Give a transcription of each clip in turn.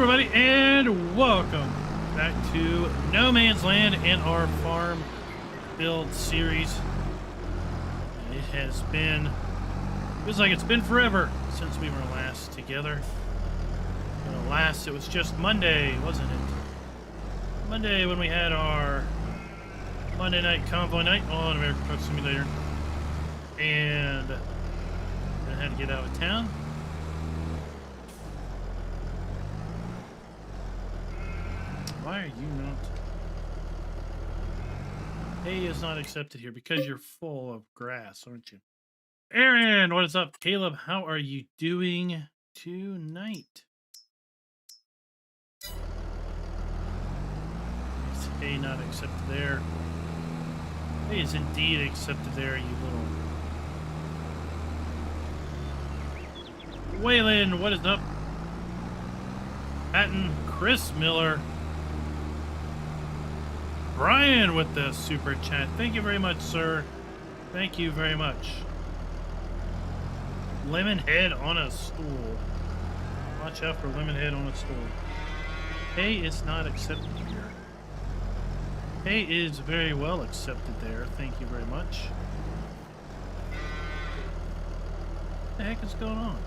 everybody, and welcome back to No Man's Land in our farm build series. It has been, feels like it's been forever since we were last together. Last, it was just Monday, wasn't it? Monday when we had our Monday night convoy night on American Truck Simulator, and I had to get out of town. Why are you not? Hay is not accepted here because you're full of grass, aren't you? Aaron, what is up? Caleb, how are you doing tonight? Is hay not accepted there? Hay is indeed accepted there, you little... Waylon, what is up? Patton, Chris Miller. Brian with the super chat. Thank you very much, sir. Thank you very much. Lemon head on a stool. Watch out for lemon head on a stool. Hay is not accepted here. Hay is very well accepted there. Thank you very much. What the heck is going on?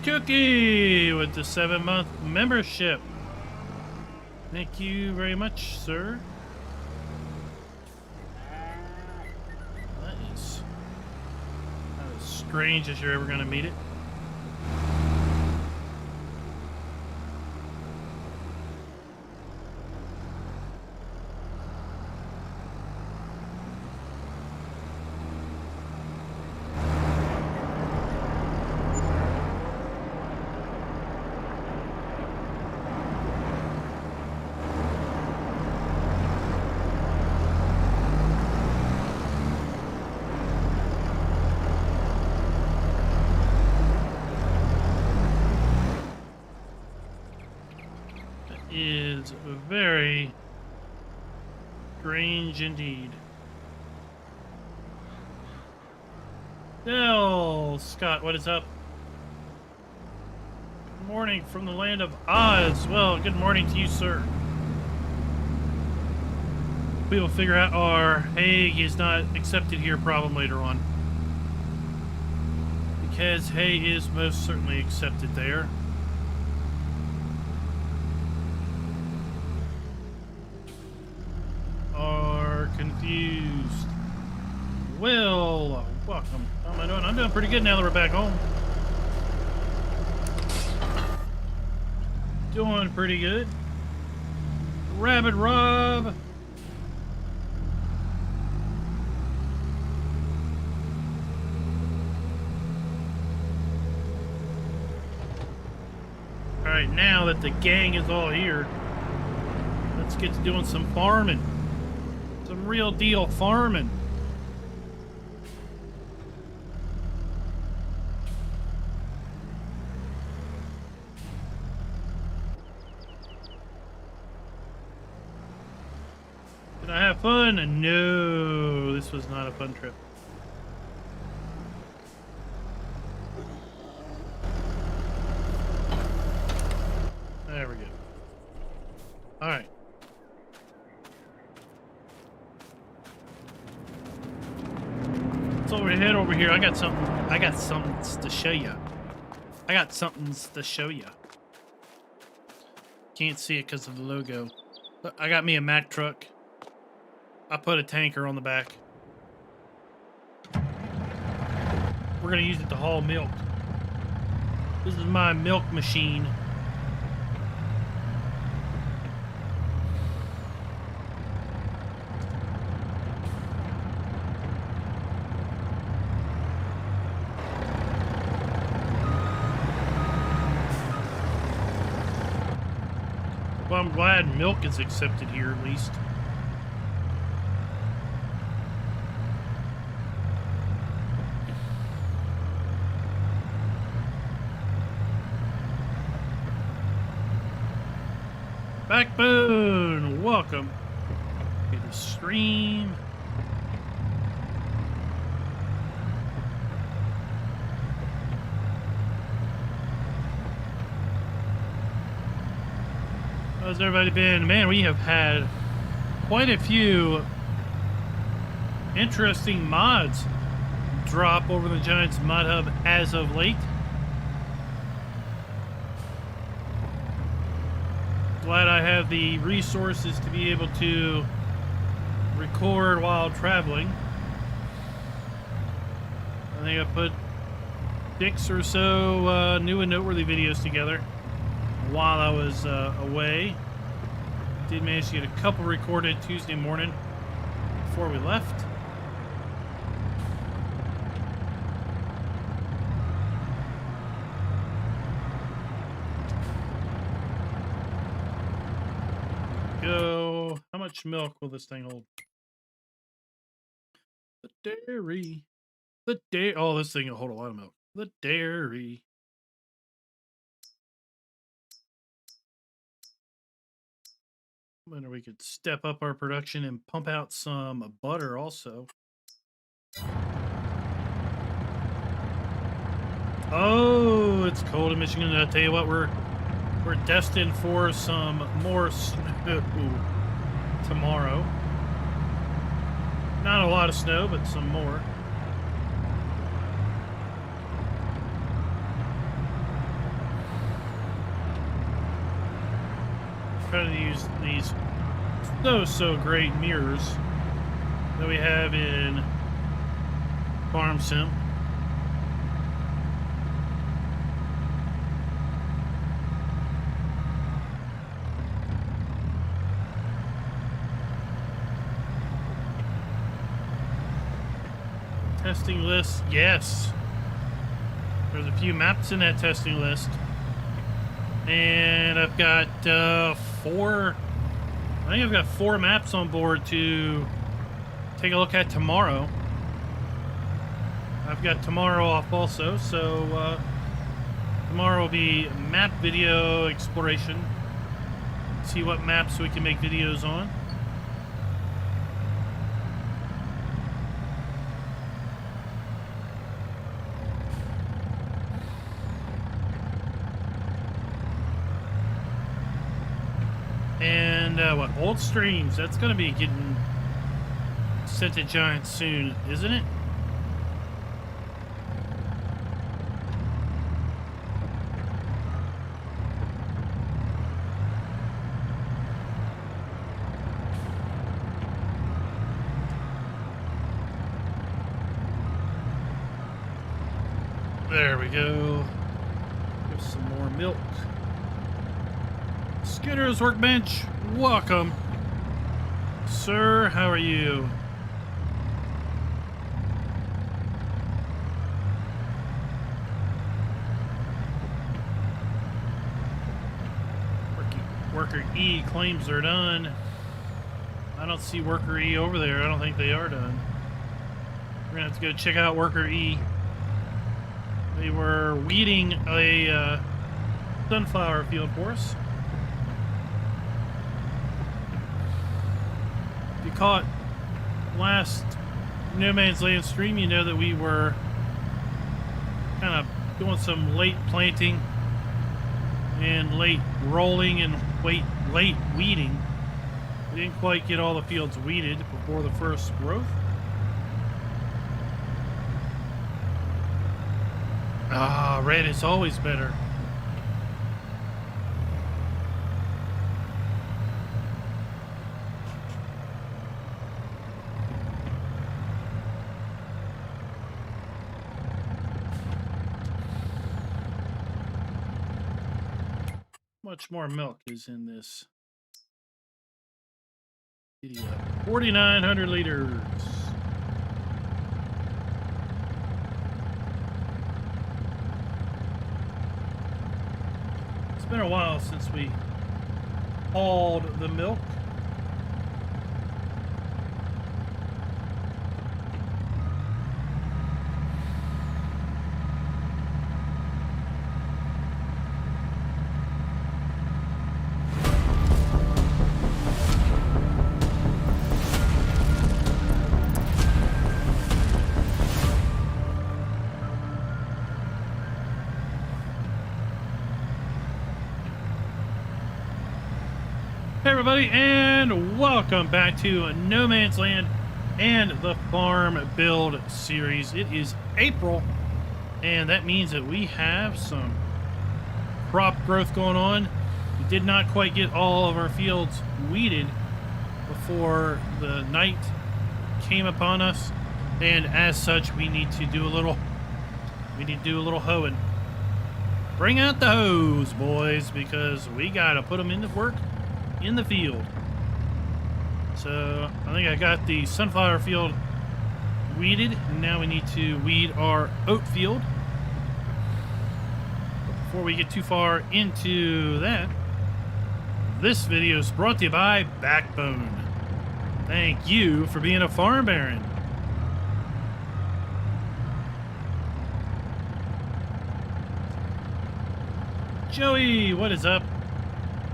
Cookie with the 7-month membership. Thank you very much, sir. That is as strange as you're ever going to meet it. Is very strange indeed. Dell Scott, what is up? Good morning from the land of Oz. Well, good morning to you, sir. We will figure out our hay is not accepted here problem later on, because hay is most certainly accepted there. Confused. Will, welcome. How am I doing? I'm doing pretty good now that we're back home. Doing pretty good. Rabbit Rob. Alright, now that the gang is all here, let's get to doing some farming. Some real deal farming. Did I have fun? No, this was not a fun trip. There we go. All right. Head over here. I got something to show you. I got something to show you. Can't see it because of the logo. But I got me a Mack truck. I put a tanker on the back. We're gonna use it to haul milk. This is my milk machine. Well, I'm glad milk is accepted here at least. Backbone, welcome. the stream. How's everybody been? Man, we have had quite a few interesting mods drop over the Giants Mod Hub as of late. Glad I have the resources to be able to record while traveling. I think I put 6 or so new and noteworthy videos together while I was away. Did manage to get a couple recorded Tuesday morning before we left. Go. How much milk will this thing hold? The dairy. The dairy. Oh, this thing will hold a lot of milk. The dairy. Wonder we could step up our production and pump out some butter also. Oh, it's cold in Michigan. I tell you what, we're destined for some more snow tomorrow. Not a lot of snow, but some more. Trying to use these so great mirrors that we have in Farm Sim. Testing list, yes. There's a few maps in that testing list. And I've got 4, I think I've got 4 maps on board to take a look at tomorrow. I've got tomorrow off also, so tomorrow will be map video exploration. See what maps we can make videos on. And what, old streams, that's going to be getting sent to Giants soon, isn't it? There we go. Give some more milk. Skitter's Workbench, welcome. Sir, how are you? Worker E claims they're done. I don't see Worker E over there. I don't think they are done. We're gonna have to go check out Worker E. They were weeding a sunflower field for us. If you caught last No Man's Land stream, you know that we were kind of doing some late planting and late rolling and late weeding. We didn't quite get all the fields weeded before the first growth. Ah, red is always better. Much more milk is in this video. 4,900 liters. It's been a while since we hauled the milk. everybody, and welcome back to No Man's Land and the Farm Build series. It is April, and that means that we have some crop growth going on. We did not quite get all of our fields weeded before the night came upon us, and as such, we need to do a little hoeing. Bring out the hose, boys, because we gotta put them into work in the field. So I think I got the sunflower field weeded. Now we need to weed our oat field. But before we get too far into that, this video is brought to you by Backbone. Thank you for being a farm baron. Joey, what is up?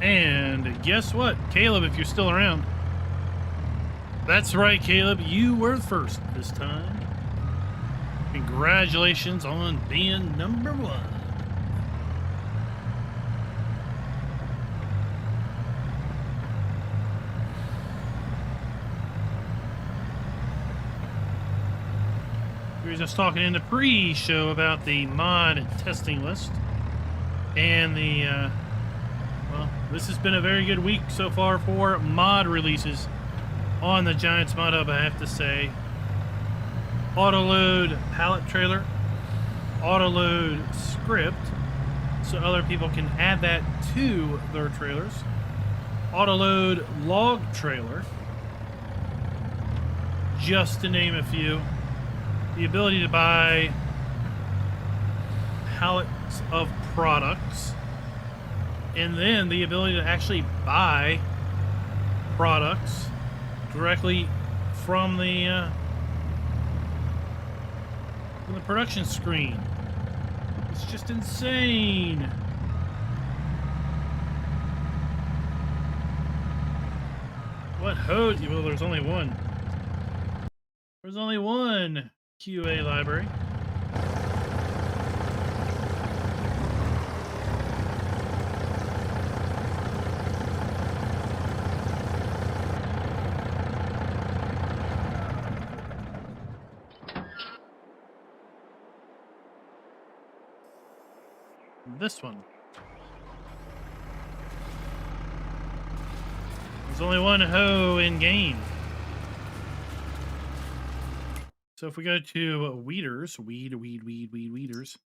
And guess what? Caleb, if you're still around. That's right, Caleb. You were first this time. Congratulations on being #1. We were just talking in the pre-show about the mod testing list. And well, this has been a very good week so far for mod releases on the Giants Mod Hub, I have to say. Autoload pallet trailer, autoload script, so other people can add that to their trailers. Autoload log trailer, just to name a few. The ability to buy pallets of products, and then the ability to actually buy products directly from the production screen. It's just insane. What hose? Well, there's only one. There's only one QA library. This one. There's only one hoe in game. So if we go to weeders, weeders.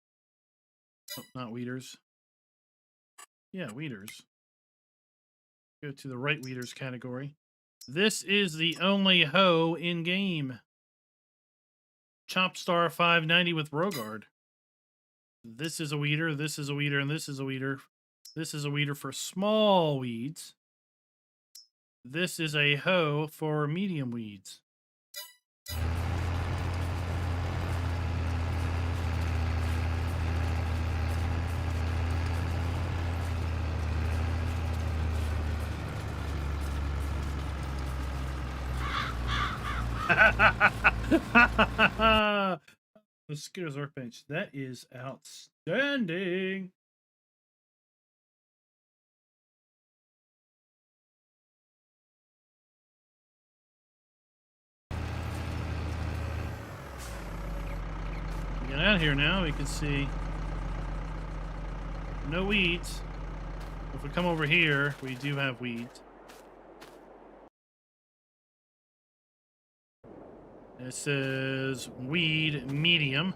Oh, not weeders. Yeah, weeders. Go to the right weeders category. This is the only hoe in game. Chopstar 590 with Rogard. This is a weeder, this is a weeder, and this is a weeder. This is a weeder for small weeds. This is a hoe for medium weeds. The Skitter's workbench. That is outstanding. Get out of here now. We can see no weeds. If we come over here, we do have weeds. This is weed medium.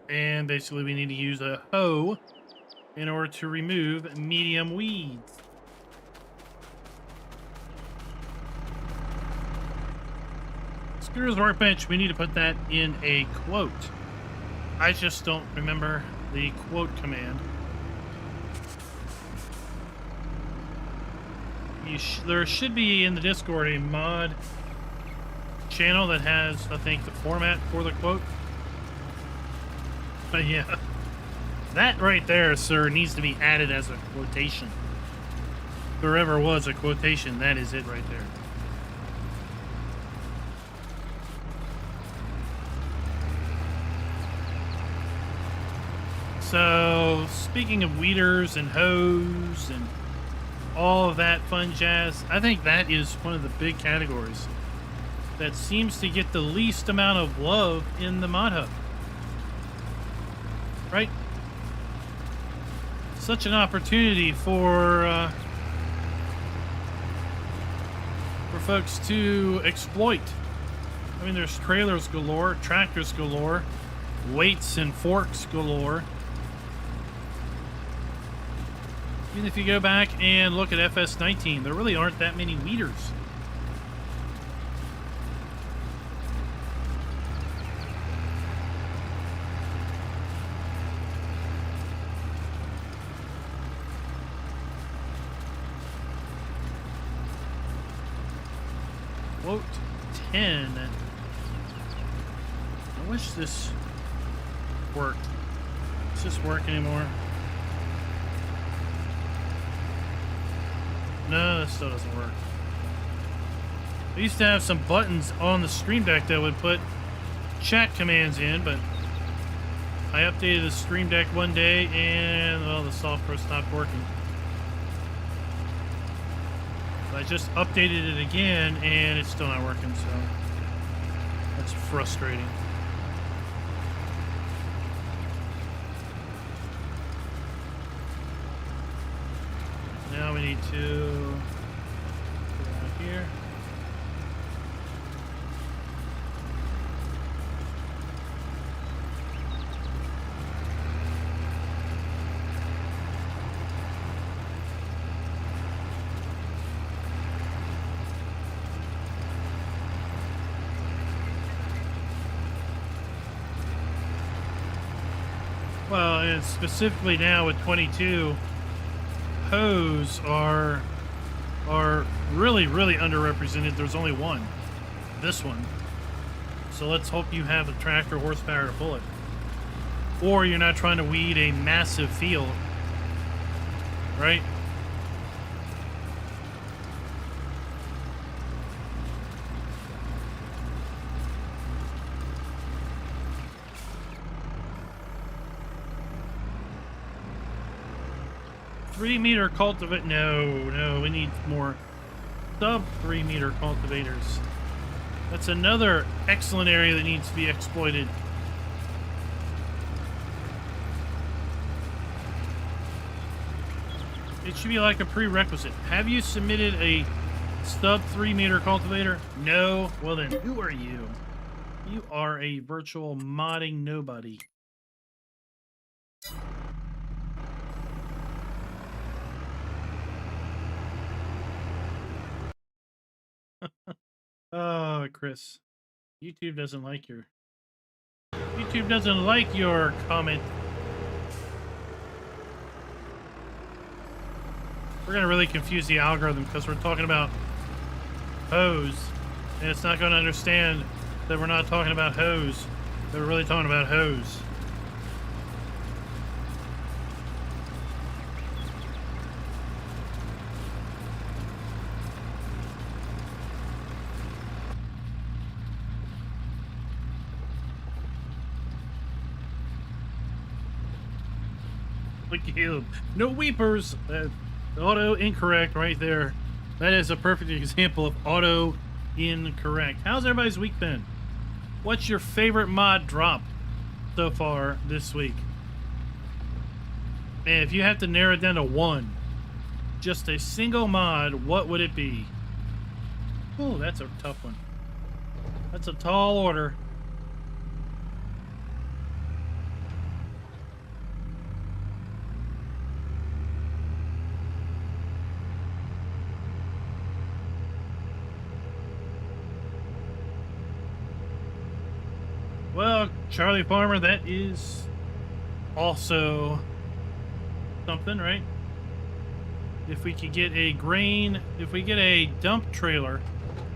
And basically we need to use a hoe in order to remove medium weeds. Scooter's workbench, we need to put that in a quote. I just don't remember the quote command. There should be in the Discord a mod channel that has, I think, the format for the quote. But yeah, that right there, sir, needs to be added as a quotation. If there ever was a quotation, that is it right there. So, speaking of weeders and hoes and all of that fun jazz. I think that is one of the big categories that seems to get the least amount of love in the mod hub. Right? Such an opportunity for folks to exploit. I mean, there's trailers galore, tractors galore, weights and forks galore. Even if you go back and look at FS19, there really aren't that many weeders. Quote 10. I wish this worked. Does this work anymore? No, this still doesn't work. I used to have some buttons on the Stream Deck that would put chat commands in, but I updated the Stream Deck one day and, well, the software stopped working. I just updated it again and it's still not working, so that's frustrating. Now we need to go out here. Well, and specifically now with 22, hoes are really underrepresented. There's only one, this one. So let's hope you have the tractor horsepower to pull it, or you're not trying to weed a massive field, right? Three-meter cultivate? No, we need more sub 3-meter cultivators. That's another excellent area that needs to be exploited. It should be like a prerequisite. Have you submitted a sub 3-meter cultivator? No? Well then, who are you? You are a virtual modding nobody. Oh, Chris. YouTube doesn't like your comment. We're gonna really confuse the algorithm because we're talking about hose, and it's not gonna understand that we're not talking about hose, that we're really talking about hose. No weepers. Auto incorrect right there. That is a perfect example of auto incorrect. How's everybody's week been? What's your favorite mod drop so far this week? And if you have to narrow it down to one, just a single mod, what would it be? Oh, that's a tough one. That's a tall order. Well, Charlie Farmer, that is also something, right? If we could get a grain, if we get a dump trailer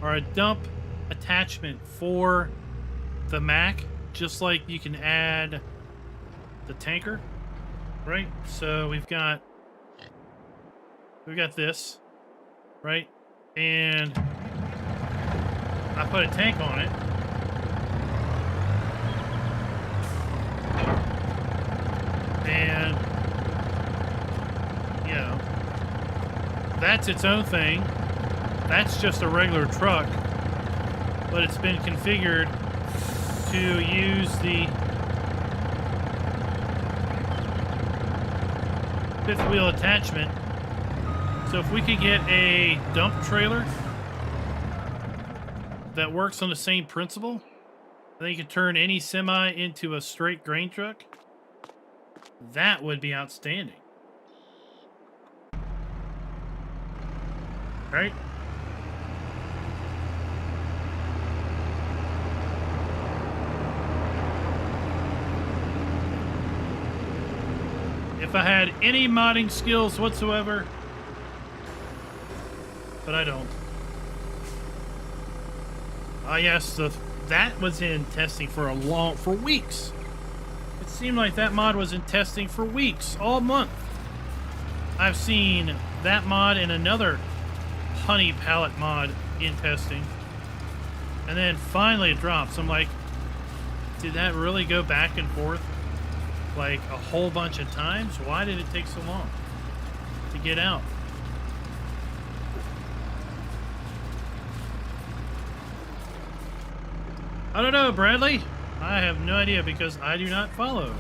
or a dump attachment for the Mac, just like you can add the tanker, right? So we've got this, right? And I put a tank on it. And, you know, that's its own thing. That's just a regular truck, but it's been configured to use the fifth wheel attachment. So if we could get a dump trailer that works on the same principle, then you could turn any semi into a straight grain truck, that would be outstanding. Right? If I had any modding skills whatsoever, but I don't. Ah, yes, that was in testing for weeks. It seemed like that mod was in testing for weeks, all month. I've seen that mod and another honey pallet mod in testing, and then finally it drops. I'm like, did that really go back and forth like a whole bunch of times? Why did it take so long to get out? I don't know, Bradley. I have no idea because I do not follow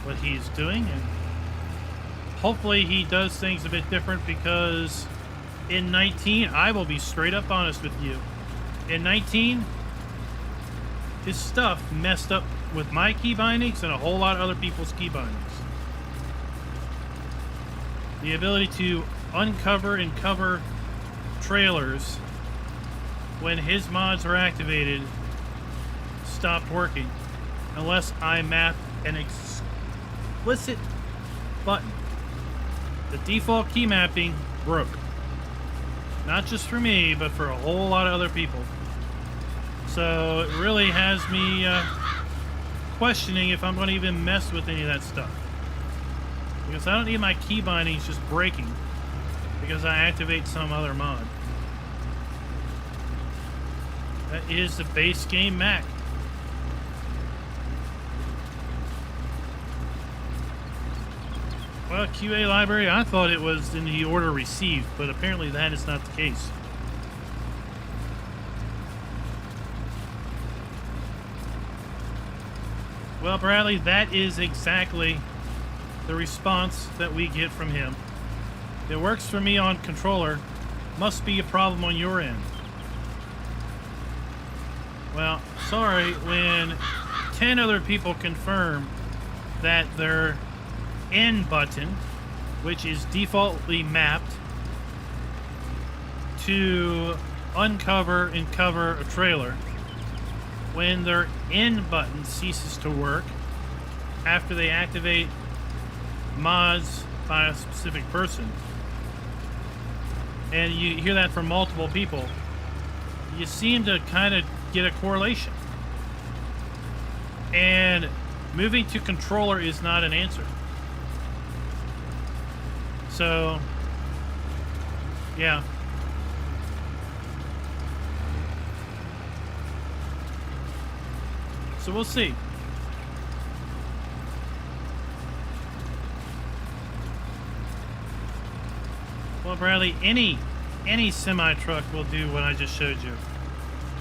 what he's doing, and hopefully he does things a bit different, because in 19, I will be straight up honest with you. In 19, his stuff messed up with my key bindings and a whole lot of other people's key bindings. The ability to uncover and cover trailers when his mods are activated stopped working unless I map an explicit button. The default key mapping broke. Not just for me, but for a whole lot of other people. So it really has me questioning if I'm going to even mess with any of that stuff. Because I don't need my key bindings just breaking because I activate some other mod. That is the base game Mac. Well, QA library, I thought it was in the order received, but apparently that is not the case. Well, Bradley, that is exactly the response that we get from him. It works for me on controller. Must be a problem on your end. Well, sorry, when 10 other people confirm that their N button, which is defaultly mapped to uncover and cover a trailer, when their N button ceases to work after they activate mods by a specific person, and you hear that from multiple people, you seem to kind of get a correlation. And moving to controller is not an answer. So, yeah. So we'll see. Well, Bradley, any semi-truck will do what I just showed you,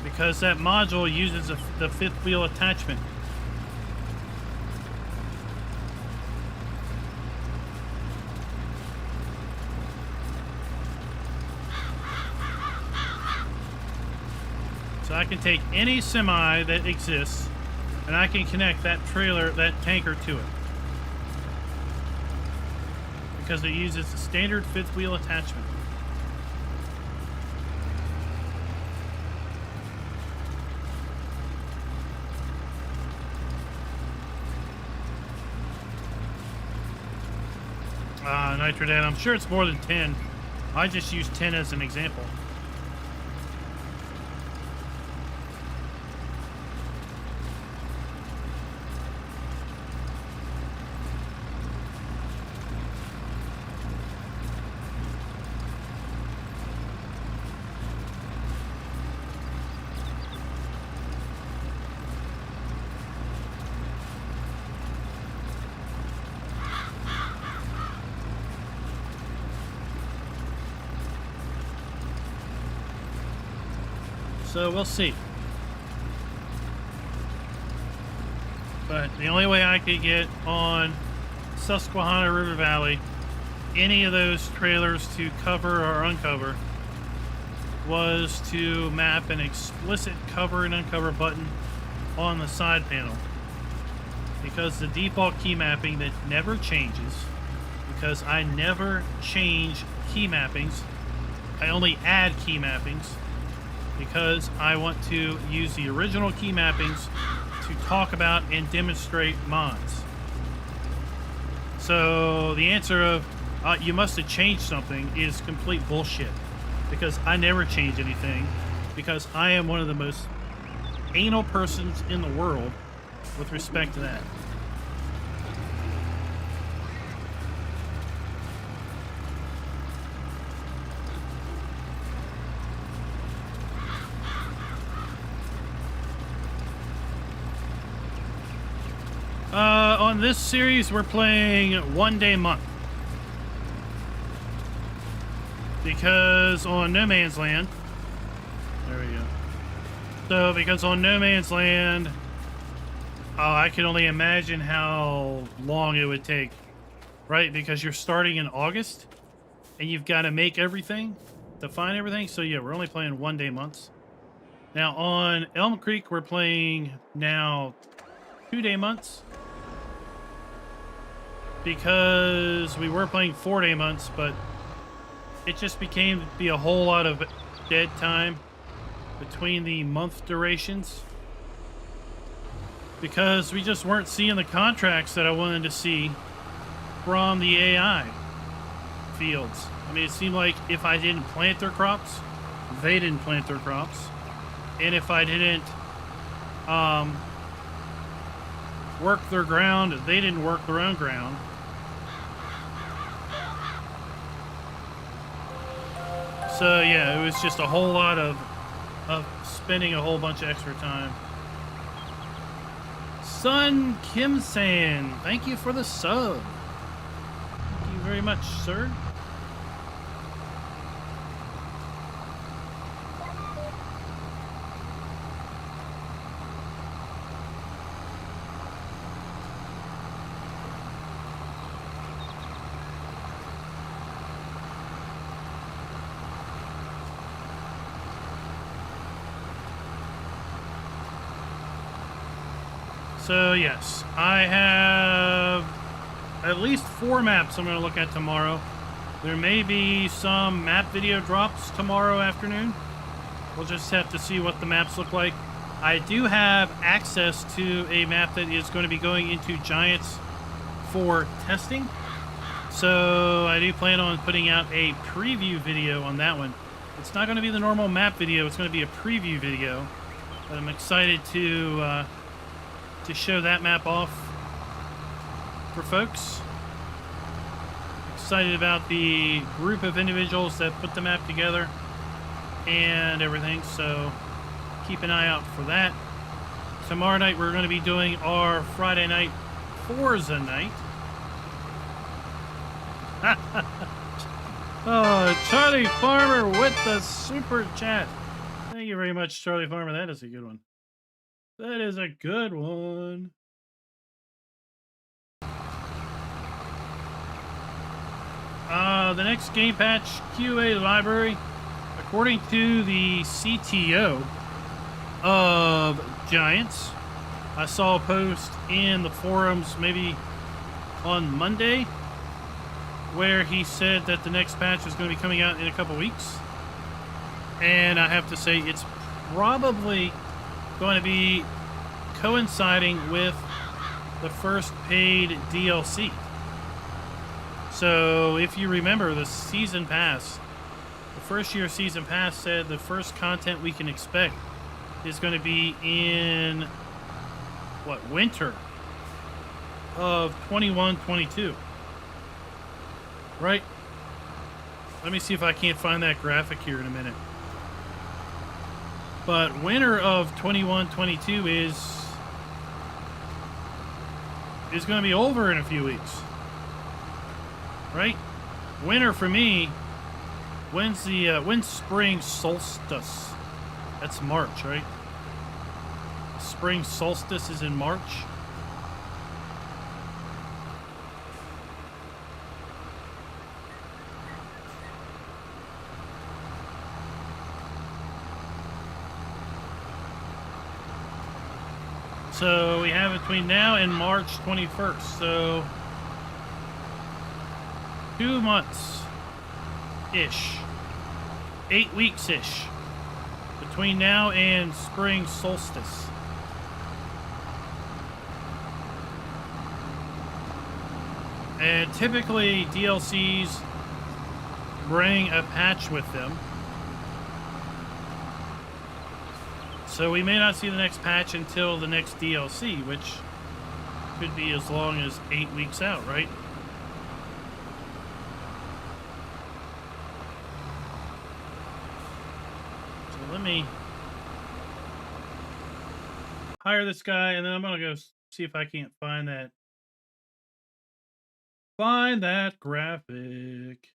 because that module uses the fifth wheel attachment. So I can take any semi that exists and I can connect that trailer, that tanker to it, because it uses the standard fifth wheel attachment. Nitrodan, I'm sure it's more than 10. I just used 10 as an example. So we'll see. But the only way I could get on Susquehanna River Valley any of those trailers to cover or uncover was to map an explicit cover and uncover button on the side panel. Because the default key mapping that never changes, because I never change key mappings, I only add key mappings because I want to use the original key mappings to talk about and demonstrate mods. So the answer of you must have changed something is complete bullshit, because I never change anything, because I am one of the most anal persons in the world with respect to that. On this series, we're playing 1 day month. Because on No Man's Land... There we go. So, because on No Man's Land... I can only imagine how long it would take. Right? Because you're starting in August. And you've got to make everything. Define everything. So, yeah, we're only playing 1 day months. Now, on Elm Creek, we're playing now 2 day months. Because we were playing 4 day months, but it just became to be a whole lot of dead time between the month durations. Because we just weren't seeing the contracts that I wanted to see from the AI fields. I mean, it seemed like if I didn't plant their crops, they didn't plant their crops. And if I didn't work their ground, they didn't work their own ground. So yeah, it was just a whole lot of spending a whole bunch of extra time. Sun Kim San, thank you for the sub. Thank you very much, sir. So yes, I have at least 4 maps I'm going to look at tomorrow. There may be some map video drops tomorrow afternoon. We'll just have to see what the maps look like. I do have access to a map that is going to be going into Giants for testing. So I do plan on putting out a preview video on that one. It's not going to be the normal map video. It's going to be a preview video. But I'm excited to show that map off for folks. Excited about the group of individuals that put the map together and everything, so keep an eye out for that. Tomorrow night we're going to be doing our Friday night Forza night. Oh, Charlie Farmer with the super chat. Thank you very much, Charlie Farmer. That is a good one. That is a good one. The next game patch QA library, according to the CTO of Giants, I saw a post in the forums maybe on Monday where he said that the next patch is going to be coming out in a couple weeks. And I have to say it's probably going to be coinciding with the first paid DLC. So if you remember the season pass, the first year season pass said the first content we can expect is going to be in what, winter of 21-22, right? Let me see if I can't find that graphic here in a minute. But winter of 21-22 is going to be over in a few weeks, right? Winter for me, when's spring solstice? That's March, right? Spring solstice is in March. So we have between now and March 21st. So 2 months-ish. 8 weeks-ish. Between now and spring solstice. And typically DLCs bring a patch with them. So we may not see the next patch until the next DLC, which could be as long as 8 weeks out, right? So let me hire this guy, and then I'm gonna go see if I can't find that. Find that graphic.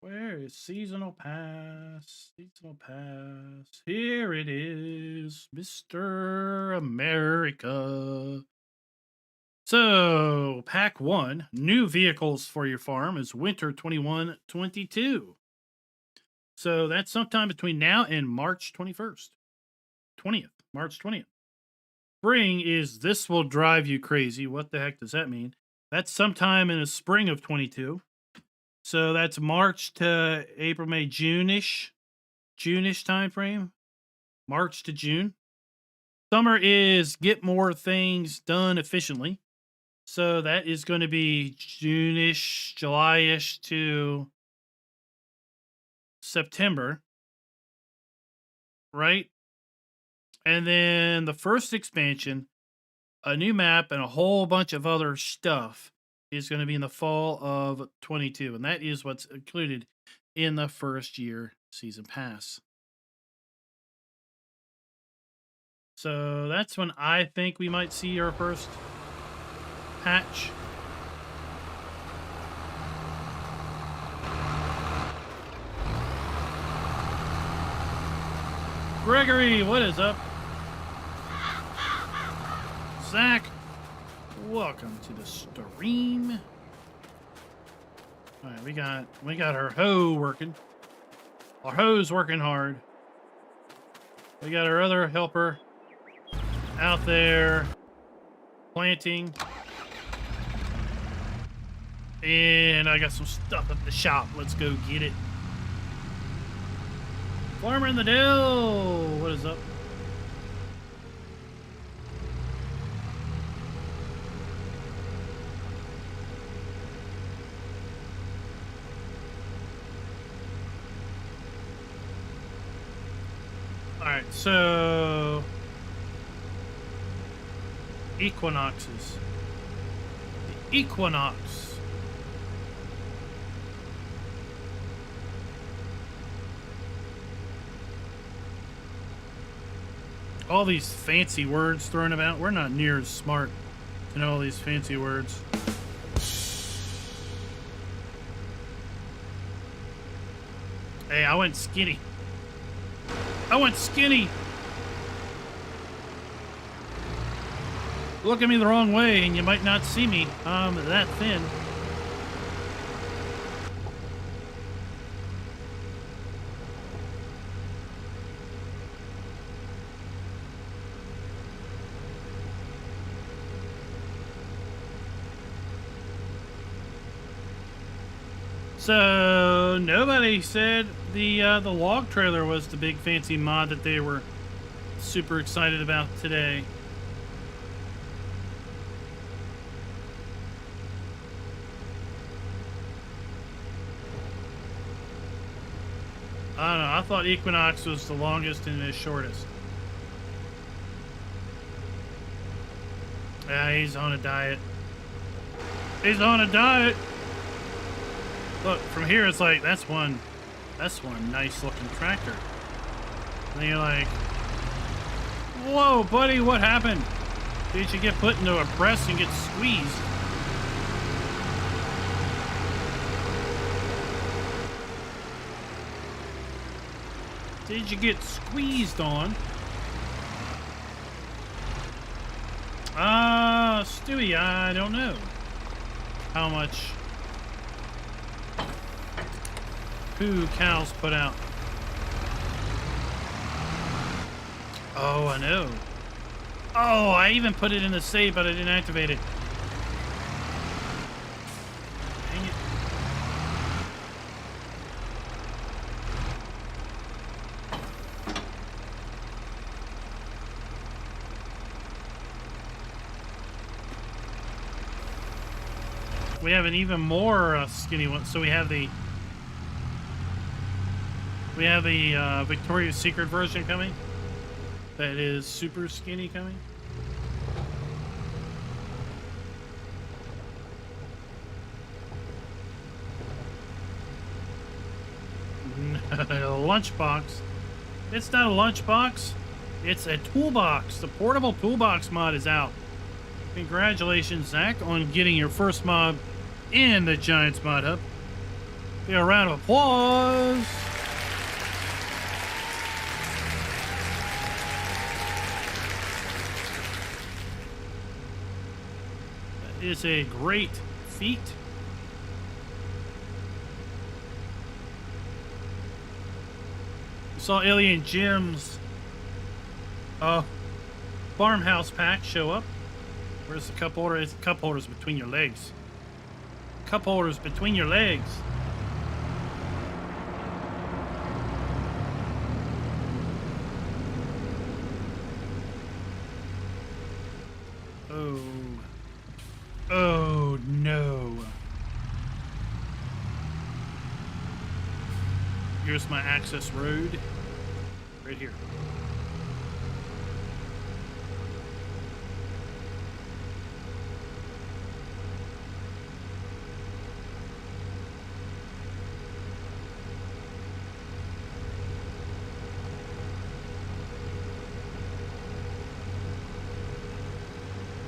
Where is Seasonal Pass? Seasonal Pass. Here it is, Mr. America. So, Pack 1, new vehicles for your farm is Winter 21-22. So, that's sometime between now and March 21st. 20th. March 20th. Spring is This Will Drive You Crazy. What the heck does that mean? That's sometime in the spring of 22. So that's March to April, May, June-ish time frame. March to June. Summer is Get More Things Done Efficiently. So that is going to be June-ish, July-ish to September. Right? And then the first expansion, a new map, and a whole bunch of other stuff is going to be in the fall of 22, and that is what's included in the first year season pass. So that's when I think we might see our first patch. Gregory, what is up? Zach, welcome to the stream. All right, we got our hoe working. Our hoe's working hard. We got our other helper out there planting. And I got some stuff at the shop. Let's go get it. Farmer in the Dell. What is up? Alright, so equinoxes. The equinox. All these fancy words thrown about. We're not near as smart to know all these fancy words. Hey, I went skinny. I went skinny. Look at me the wrong way and you might not see me. I'm that thin. So nobody said the log trailer was the big fancy mod that they were super excited about today. I don't know. I thought Equinox was the longest and the shortest. Yeah, he's on a diet. He's on a diet. Look, from here it's like, that's one nice looking tractor. And then you're like, whoa, buddy, what happened? Did you get put into a press and get squeezed? Did you get squeezed on? Stewie, I don't know how much poo cows put out. Oh, I know. Oh, I even put it in the save, but I didn't activate it. Dang it. We have an even more skinny one. So we have the Victoria's Secret version coming. That is super skinny coming. Lunchbox. It's not a lunchbox. It's a toolbox. The portable toolbox mod is out. Congratulations, Zach, on getting your first mod in the Giants Mod Hub. Give a round of applause. That is a great feat. We saw Alien Jim's farmhouse pack show up. Where's the cup holder? It's the cup holders between your legs. Cup holders between your legs. Oh. Oh no. Here's my access road. Right here.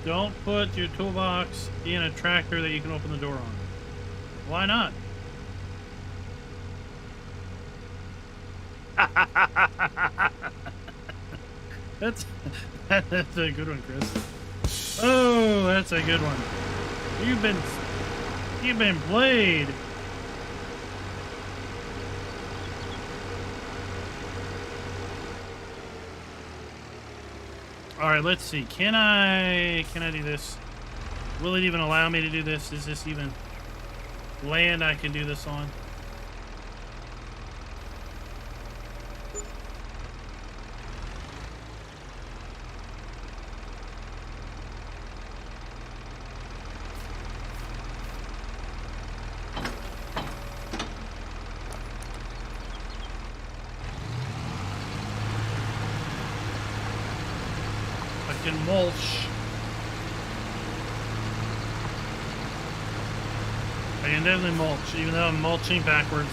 Don't put your toolbox in a tractor that you can open the door on. Why not? That's a good one, Chris. Oh, that's a good one. You've been played. All right, let's see. Can I do this? Will it even allow me to do this? Is this even land I can do this on? Can mulch. I can definitely mulch, even though I'm mulching backwards.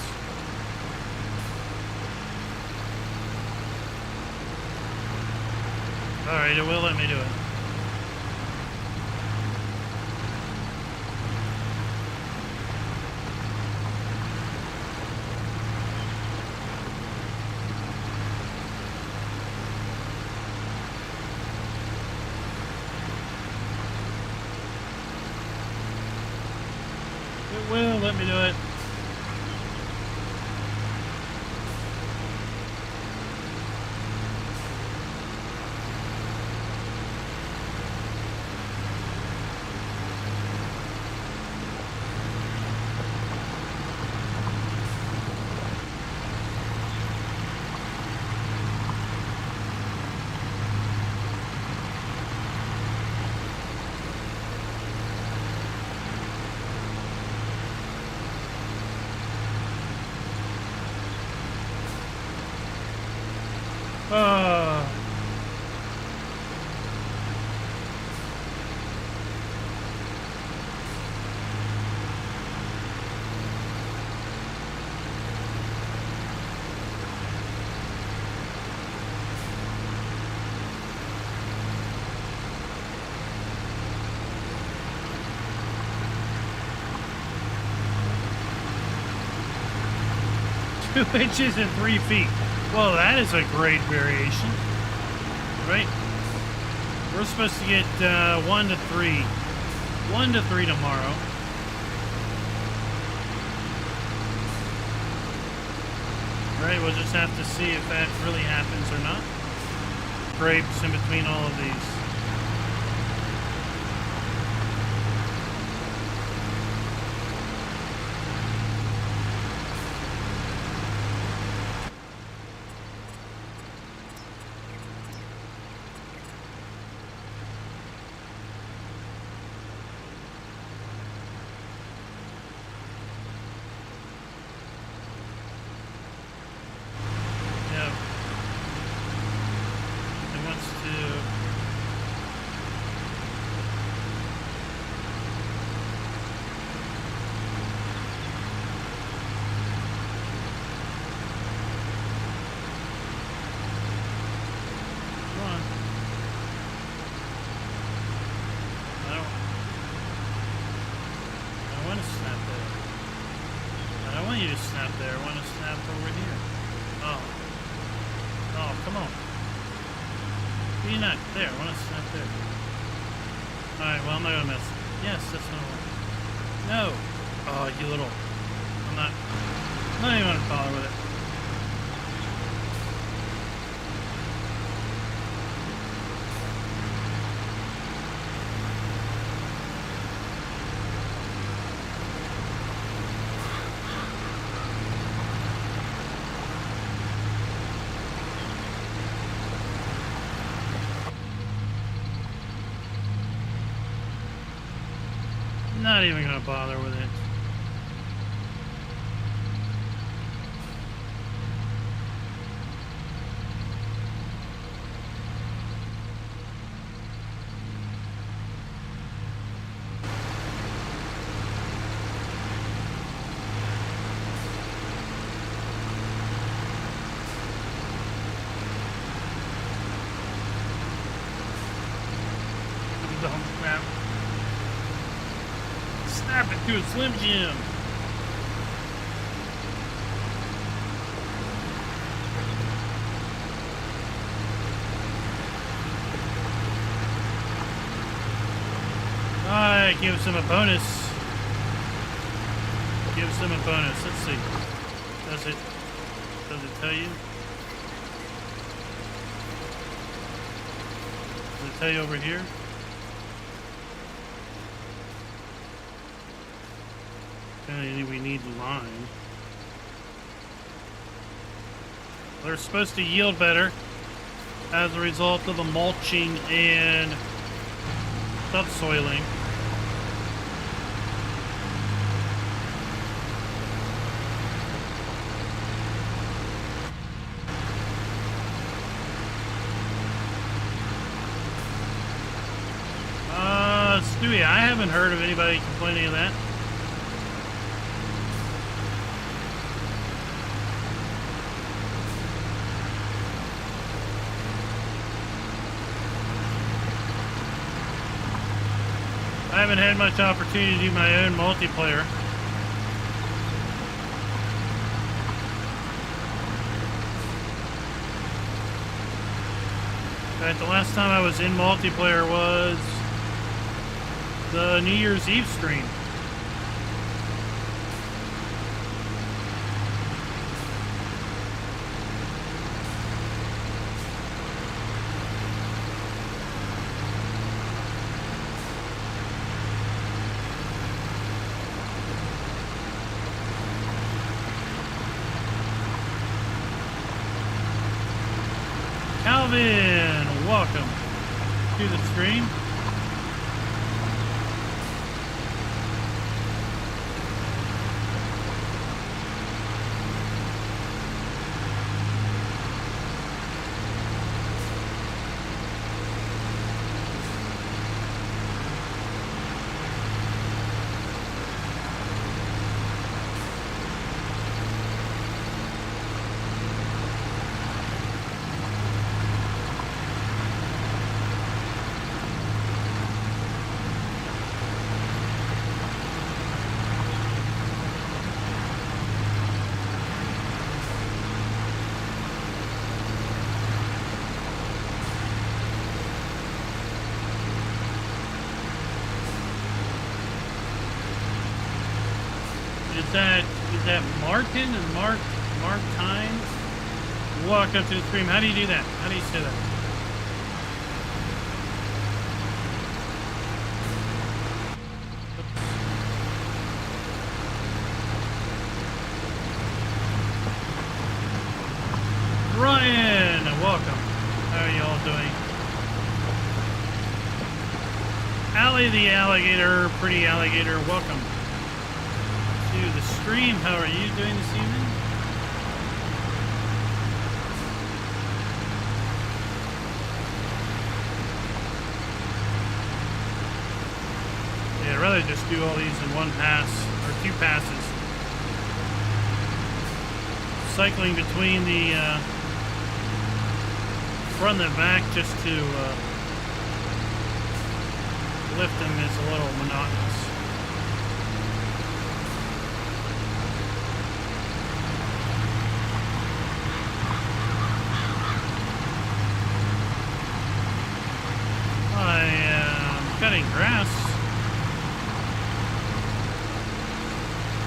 Alright, it will let me do it. It will let me do it. Two inches and 3 feet. Well, that is a great variation, right? We're supposed to get 1 to 3. 1 to 3 tomorrow. Right, we'll just have to see if that really happens or not. Grapes in between all of these. Snap there. I want to snap over here. Oh. Oh, come on. Be not there. I want to snap there. Alright, well, I'm not going to mess. Yes, that's what I want. No. Oh, you little. I'm not even going to bother with it. Not even gonna bother with it. Snap it to a Slim Jim. Alright, gives him a bonus. Gives him a bonus. Let's see. Does it tell you? Does it tell you over here? We need lime. They're supposed to yield better as a result of the mulching and subsoiling. Stewie, I haven't heard of anybody complaining of that. I haven't had much opportunity to do my own multiplayer. In fact, the last time I was in multiplayer was the New Year's Eve stream. Calvin, welcome to the stream. Is that Martin and Mark Time? Welcome to the stream. How do you do that? How do you say that? Ryan, welcome. How are you all doing? Allie the alligator, pretty alligator, welcome to the stream. How are you doing this evening? Yeah, I'd rather just do all these in one pass, or 2 passes. Cycling between the front and the back just to lift them is a little monotonous. I am cutting grass.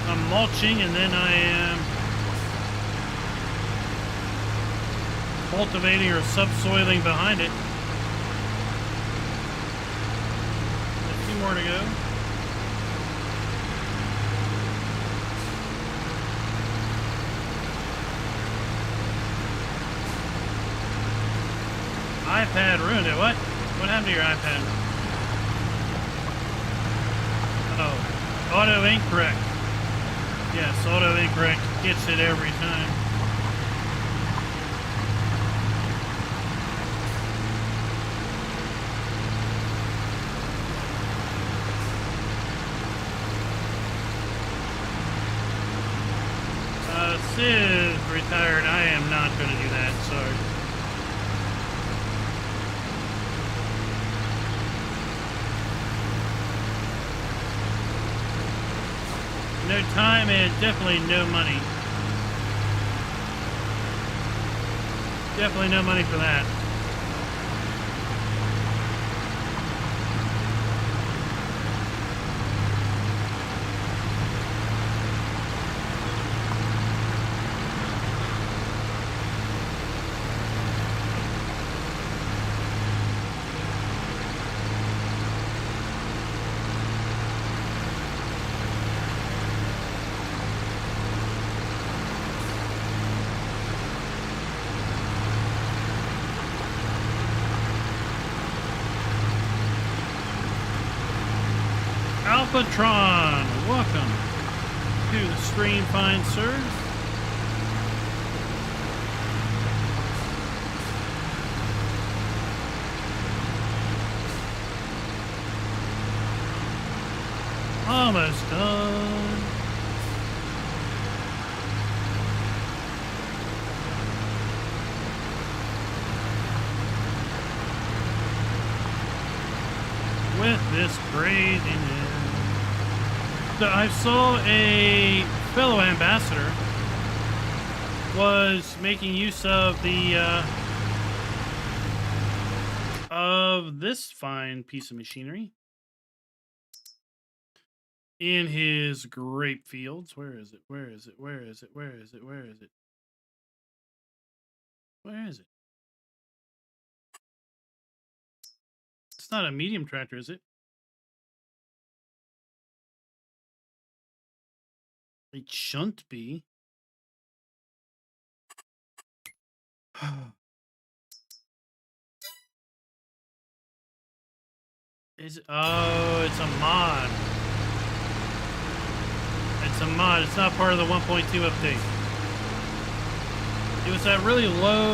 I'm mulching, and then I am cultivating or subsoiling behind it. A few more to go. iPad ruined it. What? What happened to your iPad? Oh, auto incorrect. Yes, auto incorrect gets it every time. Sid retired. I am not going to do that. Sorry. No time and definitely no money. Definitely no money for that. Alphatron, welcome to the stream, fine sir. Almost done. With this craziness. So I saw a fellow ambassador was making use of the of this fine piece of machinery in his grape fields. Where is it? Where is it? Where is it? Where is it? Where is it? Where is it? It's not a medium tractor, is it? It shouldn't be. Is it? Oh, it's a mod. It's a mod. It's not part of the 1.2 update. It was that really low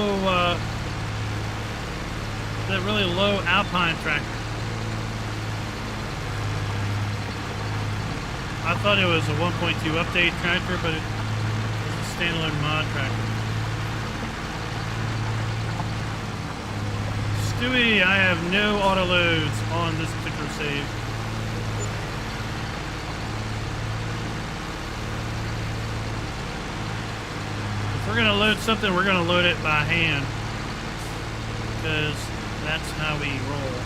Alpine tractor. I thought it was a 1.2 update tractor, but it's a standalone mod tractor. Stewie, I have no auto loads on this particular save. If we're gonna load something, we're gonna load it by hand, because that's how we roll.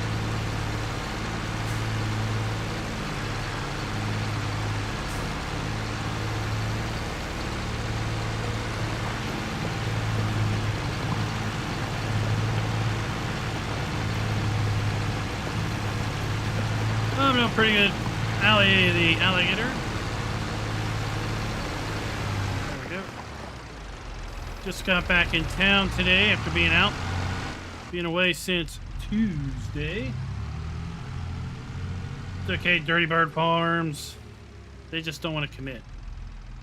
I'm doing pretty good. Allie the alligator. There we go. Just got back in town today after being out. Being away since Tuesday. It's okay, Dirty Bird Farms. They just don't want to commit.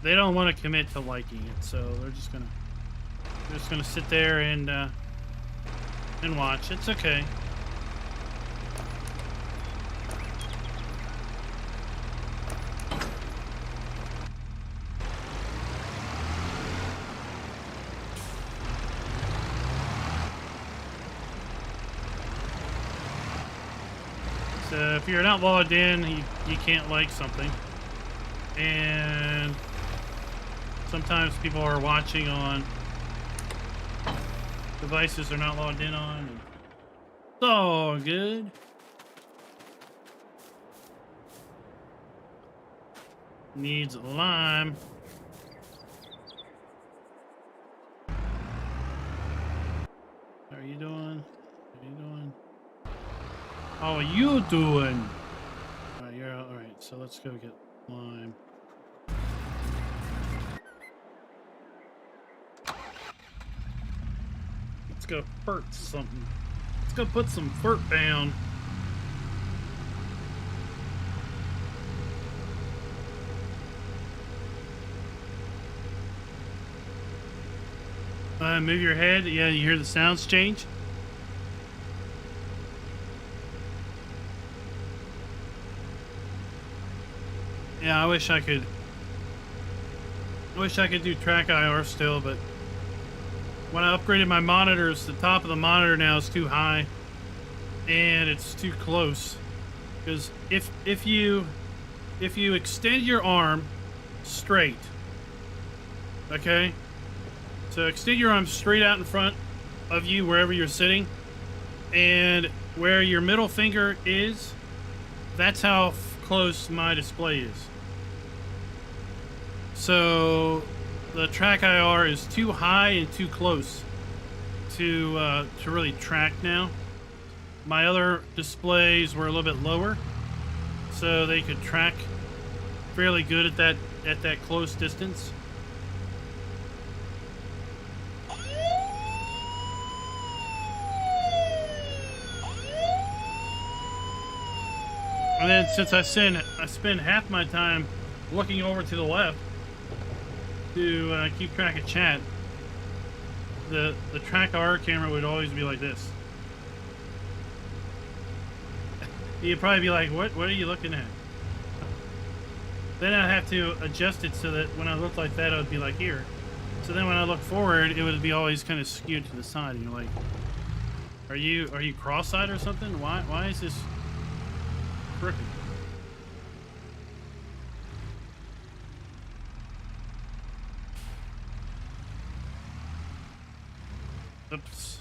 They don't want to commit to liking it, so they're just gonna sit there and watch. It's okay. So if you're not logged in, you can't like something, and sometimes people are watching on devices they're not logged in on. And it's all good. Needs lime. How are you doing? How are you doing? How are you doing? All right, you're all right. So let's go get lime. Let's go furt something. Let's go put some furt down. Move your head. Yeah, you hear the sounds change. Yeah, I wish I could do track IR still, but when I upgraded my monitors, the top of the monitor now is too high and it's too close. Because if you extend your arm straight, okay? So extend your arm straight out in front of you wherever you're sitting, and where your middle finger is, that's how close my display is. So the track IR is too high and too close to really track now. My other displays were a little bit lower, so they could track fairly good at that close distance. And then since I spend half my time looking over to the left to keep track of chat, the track IR camera would always be like this. You'd probably be like, what are you looking at? Then I'd have to adjust it so that when I look like that, it would be like here. So then when I look forward, it would be always kind of skewed to the side. And you're like, are you cross-eyed or something? Why is this crooked? Oops.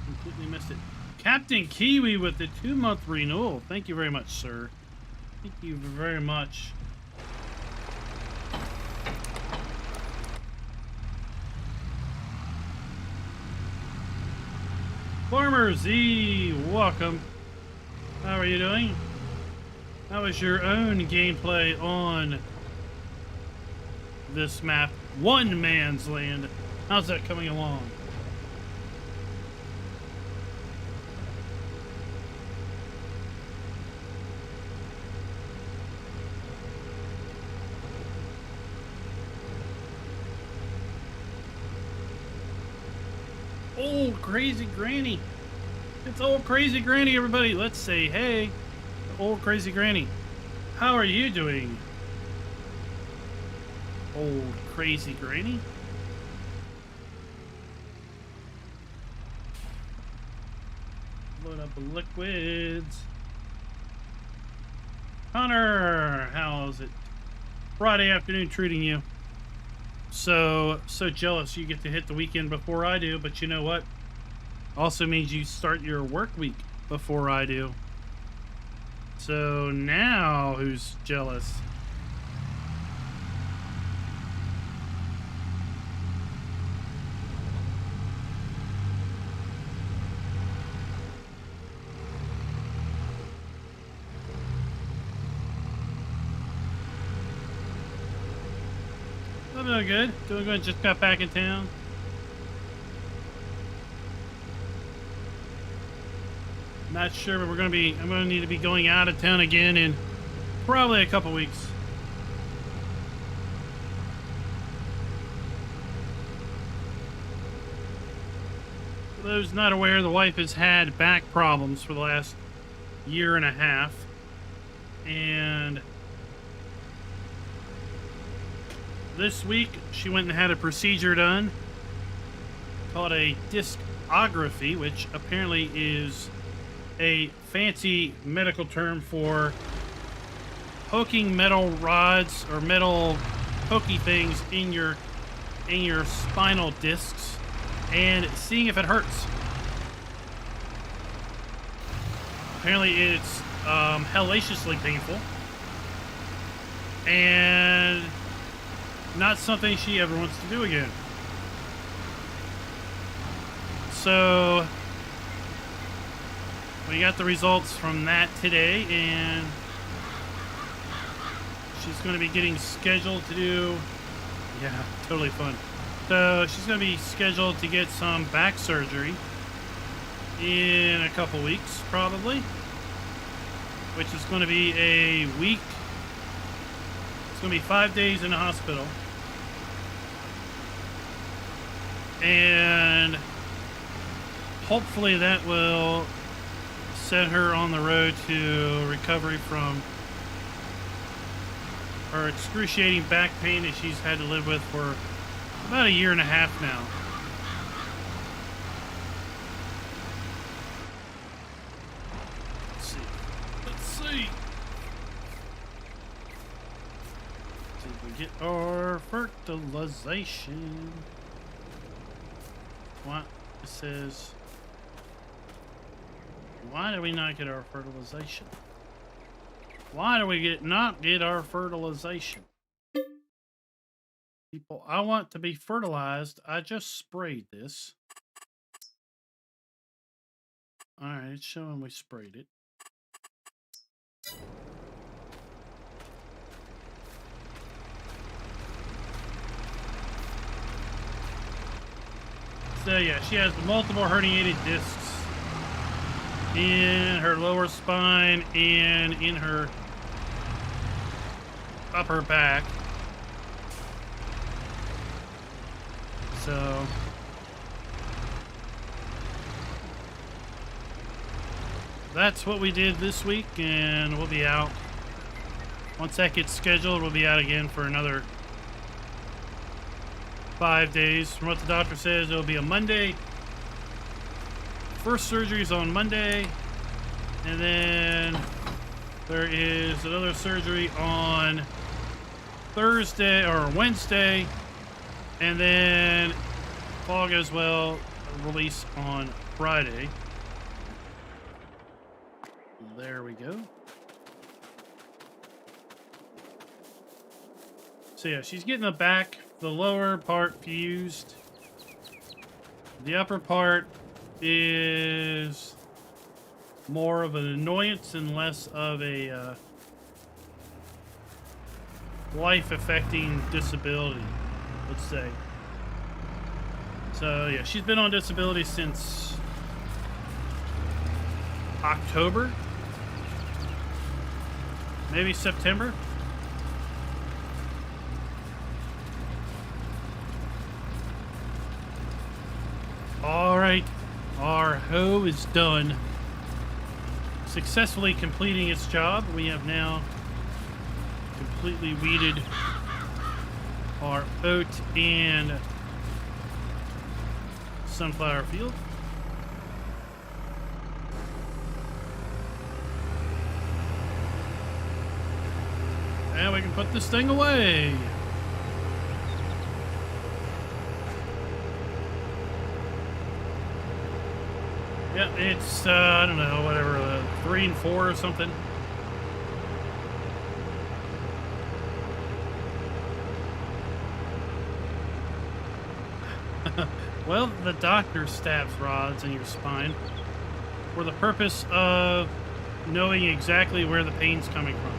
Completely missed it. Captain Kiwi with the 2-month renewal. Thank you very much, sir. Thank you very much. Farmer Z, welcome. How are you doing? How is your own gameplay on this map, One Man's Land? How's that coming along? Old Crazy Granny. It's Old Crazy Granny, everybody. Let's say hey to Old Crazy Granny. How are you doing, Old Crazy Granny? Load up the liquids. Connor, how's it Friday afternoon treating you? So jealous you get to hit the weekend before I do, but you know what? Also means you start your work week before I do. So now who's jealous? I'm doing good. Doing good. Just got back in town. Not sure, but I'm gonna need to be going out of town again in probably a couple weeks. For those not aware, the wife has had back problems for the last year and a half. And this week, she went and had a procedure done called a discography, which apparently is a fancy medical term for poking metal rods or metal pokey things in your spinal discs and seeing if it hurts. Apparently it's hellaciously painful and not something she ever wants to do again. So we got the results from that today, and she's going to be getting scheduled to do, yeah, totally fun. So she's going to be scheduled to get some back surgery in a couple weeks, probably, which is going to be a week. It's going to be 5 days in the hospital. And hopefully that will set her on the road to recovery from her excruciating back pain that she's had to live with for about a year and a half now. Let's see. Did we get our fertilization? What? It says, why do we not get our fertilization? Why do we not get our fertilization? People, I want to be fertilized. I just sprayed this. Alright, it's showing we sprayed it. So yeah, she has multiple herniated discs in her lower spine and in her upper back. So that's what we did this week, and we'll be out. Once that gets scheduled, we'll be out again for another 5 days. From what the doctor says, it'll be a Monday. First surgery is on Monday, and then there is another surgery on Thursday or Wednesday, and then if all goes well, release on Friday. There we go. So yeah, she's getting the back, the lower part fused. The upper part is more of an annoyance and less of a life-affecting disability, let's say. So yeah, she's been on disability since October, maybe September. All right, our hoe is done, successfully completing its job. We have now completely weeded our oat and sunflower field. And we can put this thing away. Yeah, it's, I don't know, whatever, 3 and 4 or something. Well, the doctor stabs rods in your spine for the purpose of knowing exactly where the pain's coming from.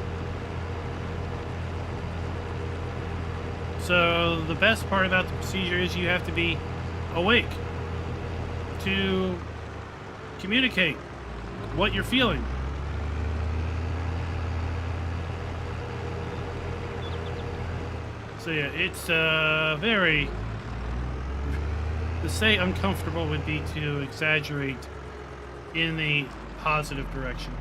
So the best part about the procedure is you have to be awake to communicate what you're feeling. So yeah, it's very, to say uncomfortable would be to exaggerate in the positive direction.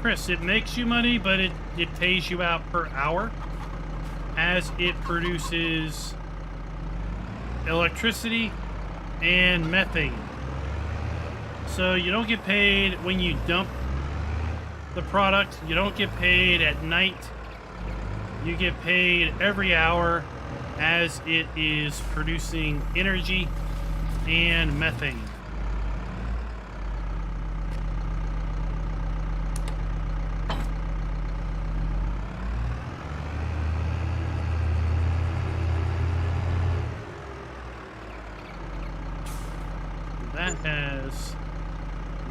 Chris, it makes you money, but it pays you out per hour as it produces electricity and methane. So you don't get paid when you dump the product. You don't get paid at night. You get paid every hour as it is producing energy and methane. That has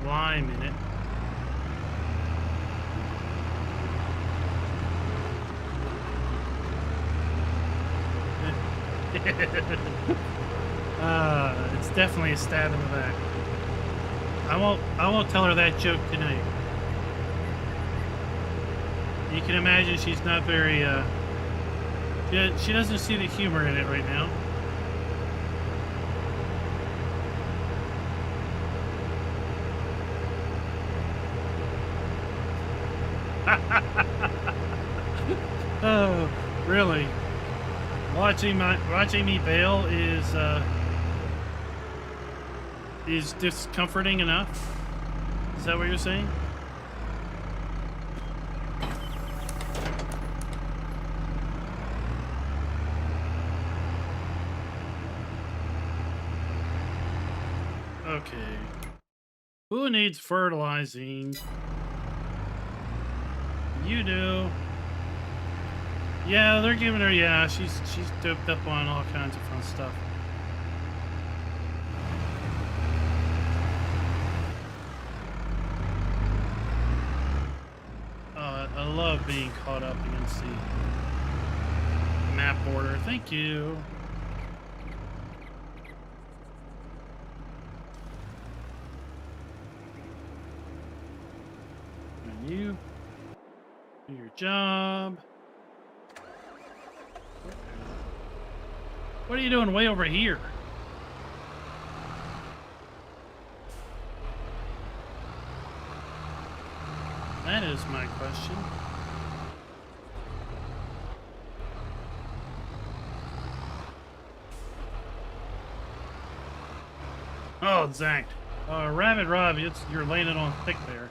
lime in it. It's definitely a stab in the back. I won't tell her that joke tonight. You can imagine she's not very she doesn't see the humor in it right now. Oh, really? Watching me bail is discomforting enough? Is that what you're saying? Okay. Who needs fertilizing? You do. Yeah, they're giving her, yeah, she's doped up on all kinds of fun stuff. I love being caught up against the map border. Thank you. And you do your job. What are you doing way over here? That is my question. Oh, zanked. Rabbit Rob, you're laying it on thick there.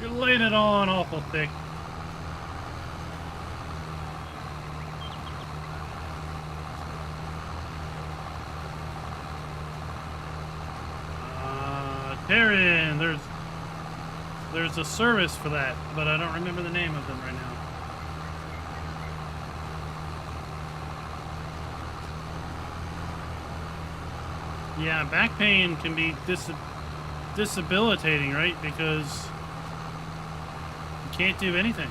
You're laying it on awful thick. Taryn, there's a service for that, but I don't remember the name of them right now. Yeah, back pain can be disabilitating, right? Because you can't do anything.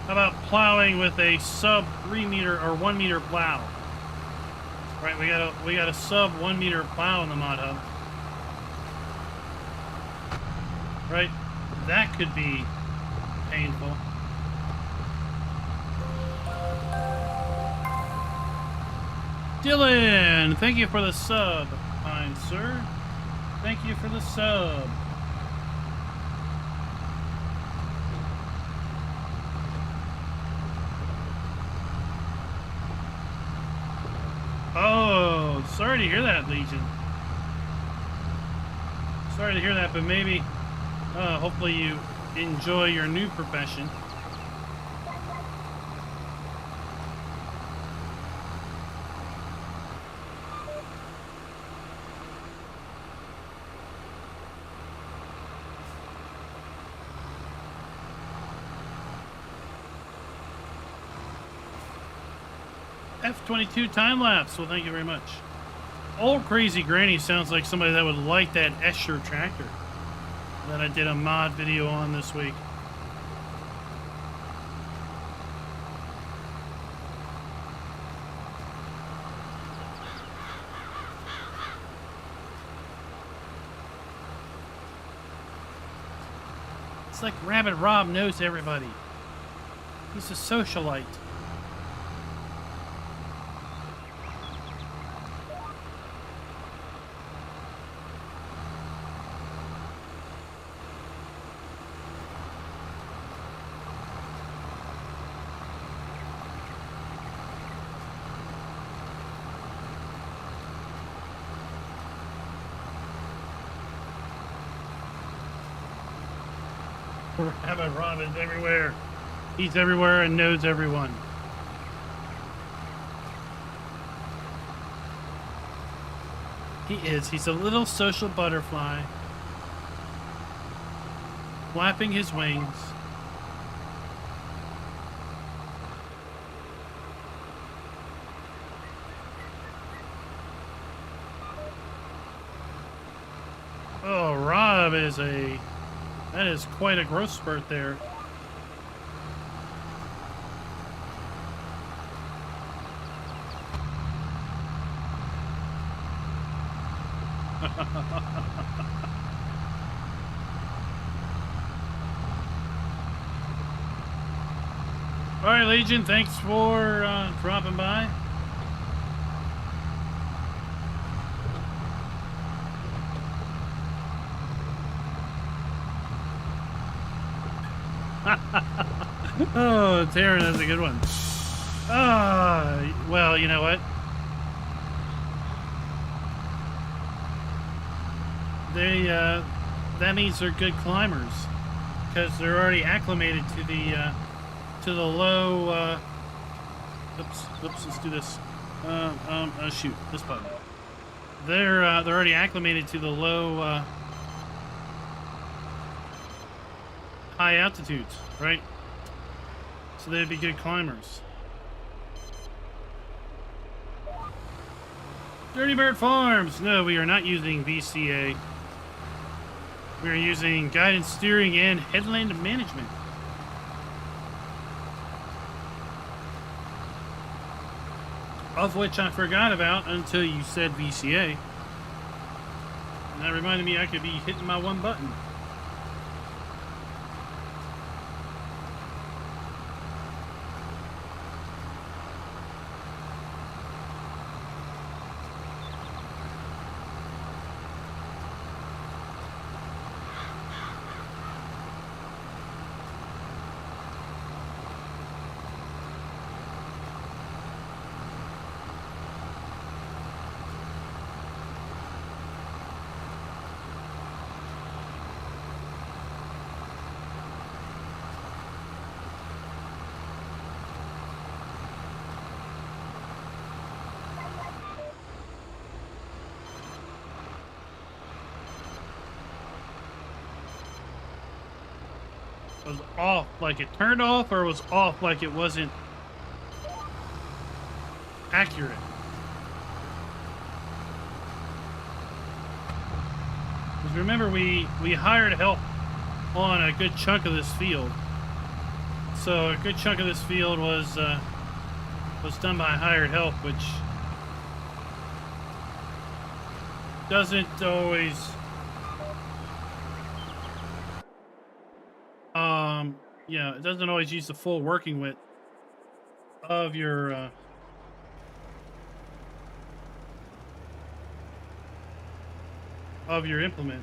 How about plowing with a sub 3 meter or 1 meter plow? Right, we got a sub 1 meter plow in the mod hub. Right, that could be painful. Dylan, thank you for the sub, kind sir. Thank you for the sub. sorry to hear that, Legion. Sorry to hear that, but maybe, hopefully you enjoy your new profession. F22 time lapse. Well, thank you very much. Old Crazy Granny sounds like somebody that would like that Escher tractor that I did a mod video on this week. It's like Rabbit Rob knows everybody. He's a socialite. Rabbit Rob is everywhere. He's everywhere and knows everyone. He is. He's a little social butterfly, flapping his wings. Oh, Rob is a... That is quite a growth spurt there. All right, Legion, thanks for dropping by. Oh, Taryn, that's a good one. Well, you know what? They, that means they're good climbers because they're already acclimated to the low, oops, let's do this. Shoot, this button. They're already acclimated to the low, high altitudes, right? So they'd be good climbers. Dirty Bird Farms. No, we are not using VCA. We are using guidance steering and headland management. Of which I forgot about until you said VCA. And that reminded me I could be hitting my one button. Was off like it turned off, or was off like it wasn't accurate? Because remember, we hired help on a good chunk of this field. So a good chunk of this field was done by hired help, which doesn't always yeah, it doesn't always use the full working width of your implement.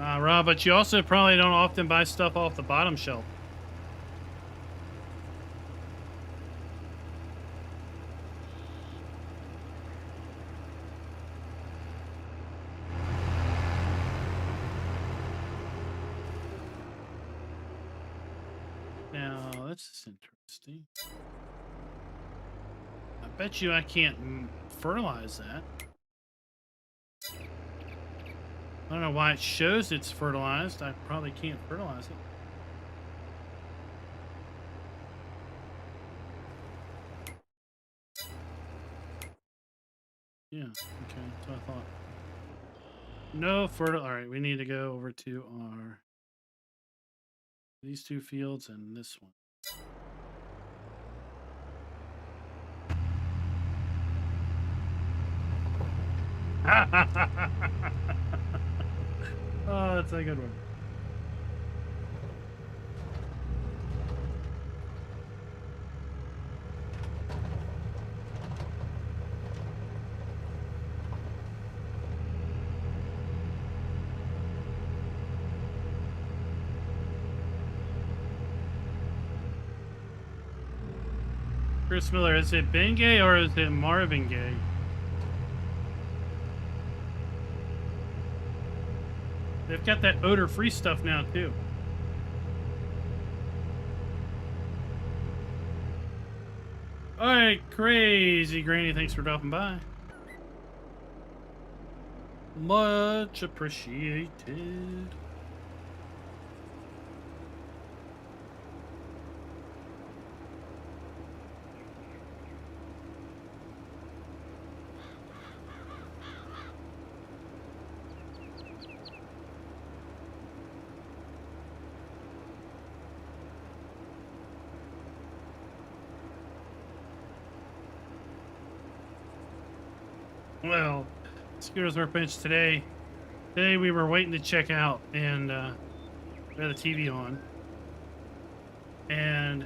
Rob, but you also probably don't often buy stuff off the bottom shelf. Now, this is interesting. I bet you I can't fertilize that. I don't know why it shows it's fertilized. I probably can't fertilize it. Yeah, okay, that's what I thought. No fertile. All right, we need to go over to these two fields and this one. Oh, that's a good one. Chris Miller, is it Ben Gay or is it Marvin Gaye? They've got that odor-free stuff now, too. All right, Crazy Granny, thanks for dropping by. Much appreciated. Well, Scooters Workbench today. Today we were waiting to check out and we had the TV on. And,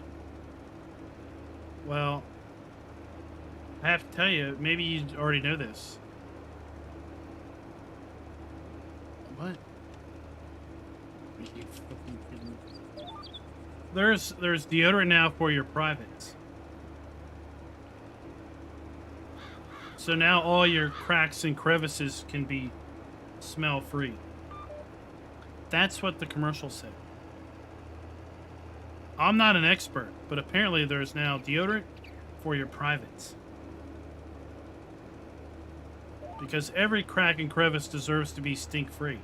well, I have to tell you, maybe you already know this. What? Are you fucking kidding me? There's deodorant now for your privates. So now all your cracks and crevices can be smell free. That's what the commercial said. I'm not an expert, but apparently there's now deodorant for your privates. Because every crack and crevice deserves to be stink free.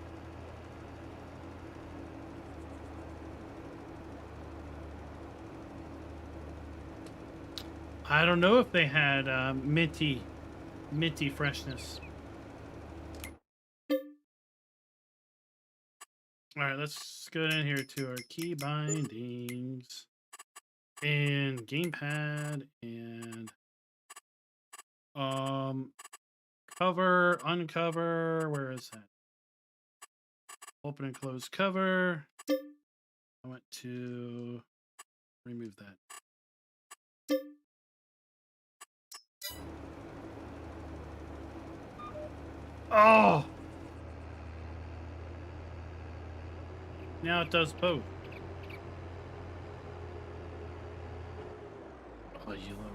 I don't know if they had minty freshness. All right, let's go in here to our key bindings and gamepad and cover, uncover. Where is that? Open and close cover. I want to remove that. Oh! Now it does both. Oh, you little.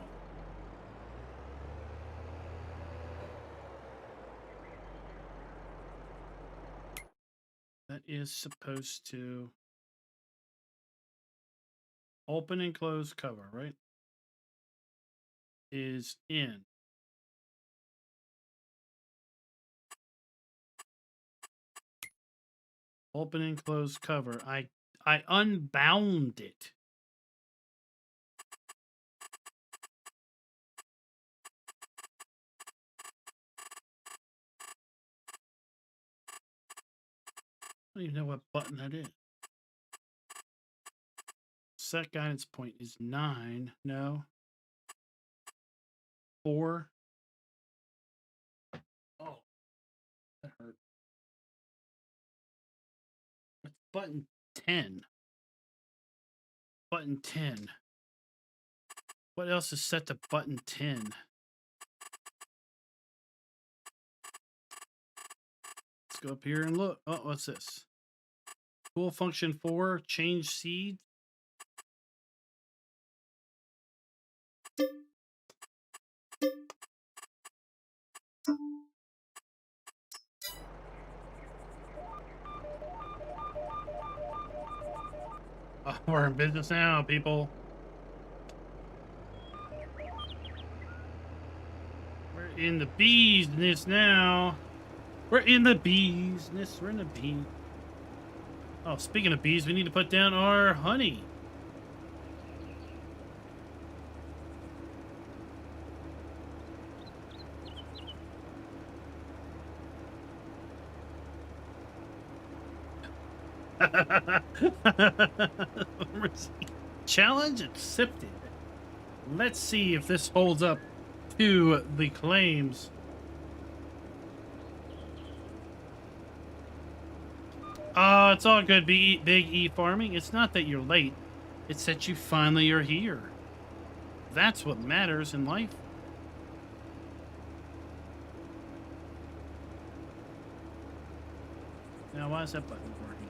That is supposed to open and close cover, right? Is in. Open and close cover. I unbound it. I don't even know what button that is. Set guidance point is 9. No. 4. Oh, that hurt. What's button 10? Button 10. What else is set to button 10? Let's go up here and look. Oh, what's this? Tool function 4, change seeds. Oh, we're in business now, people. We're in the business now. We're in the business. We're in the bees. Oh, speaking of bees, we need to put down our honey. Challenge accepted. Let's see if this holds up to the claims. It's all good, Big E farming. It's not that you're late. It's that you finally are here. That's what matters in life. Now, why is that button working?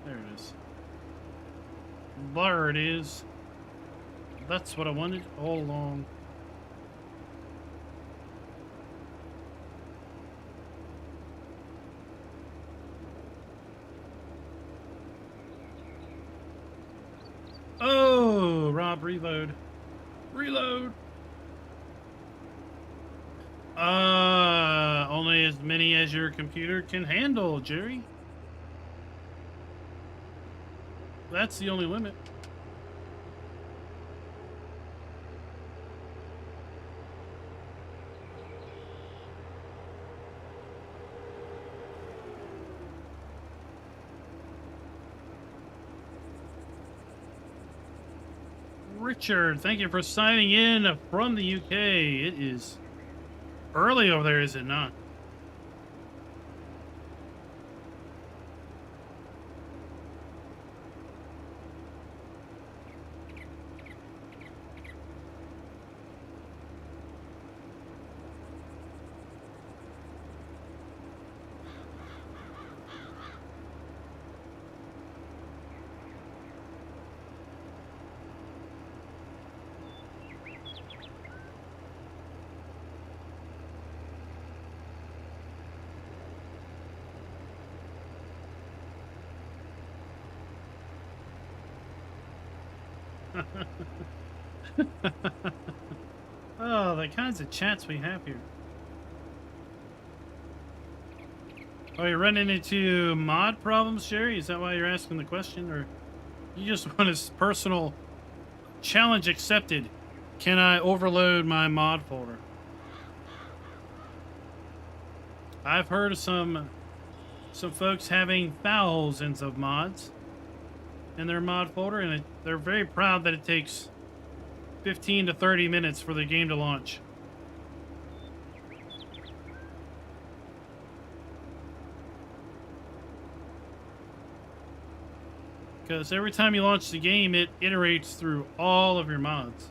There it is. There it is. That's what I wanted all along. Oh, Rob, reload. Reload. Only as many as your computer can handle, Jerry. That's the only limit. Richard, thank you for signing in from the UK. It is early over there, is it not? Oh, the kinds of chats we have here. Oh, you're running into mod problems, Sherry? Is that why you're asking the question? Or you just want a personal challenge accepted? Can I overload my mod folder? I've heard of some folks having thousands of mods in their mod folder, and they're very proud that it takes 15 to 30 minutes for the game to launch. Because every time you launch the game, it iterates through all of your mods.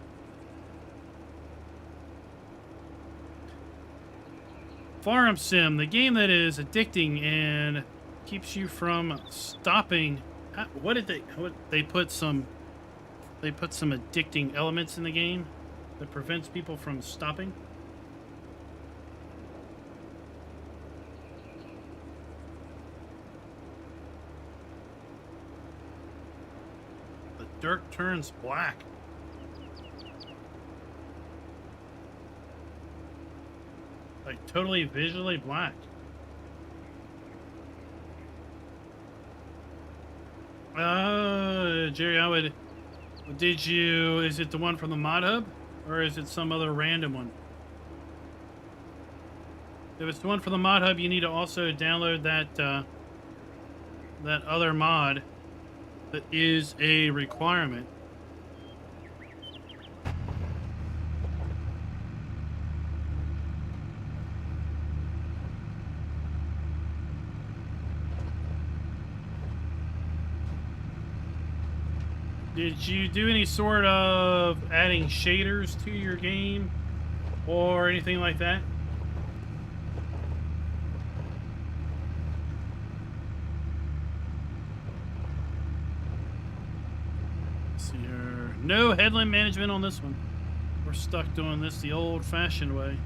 Farm Sim, the game that is addicting and keeps you from stopping. What they put some addicting elements in the game that prevents people from stopping. The dirt turns black. Like totally visually black. Jerry, is it the one from the mod hub, or is it some other random one? If it's the one from the mod hub, you need to also download that other mod that is a requirement. Did you do any sort of adding shaders to your game or anything like that? see here. No headland management on this one. We're stuck doing this the old-fashioned way.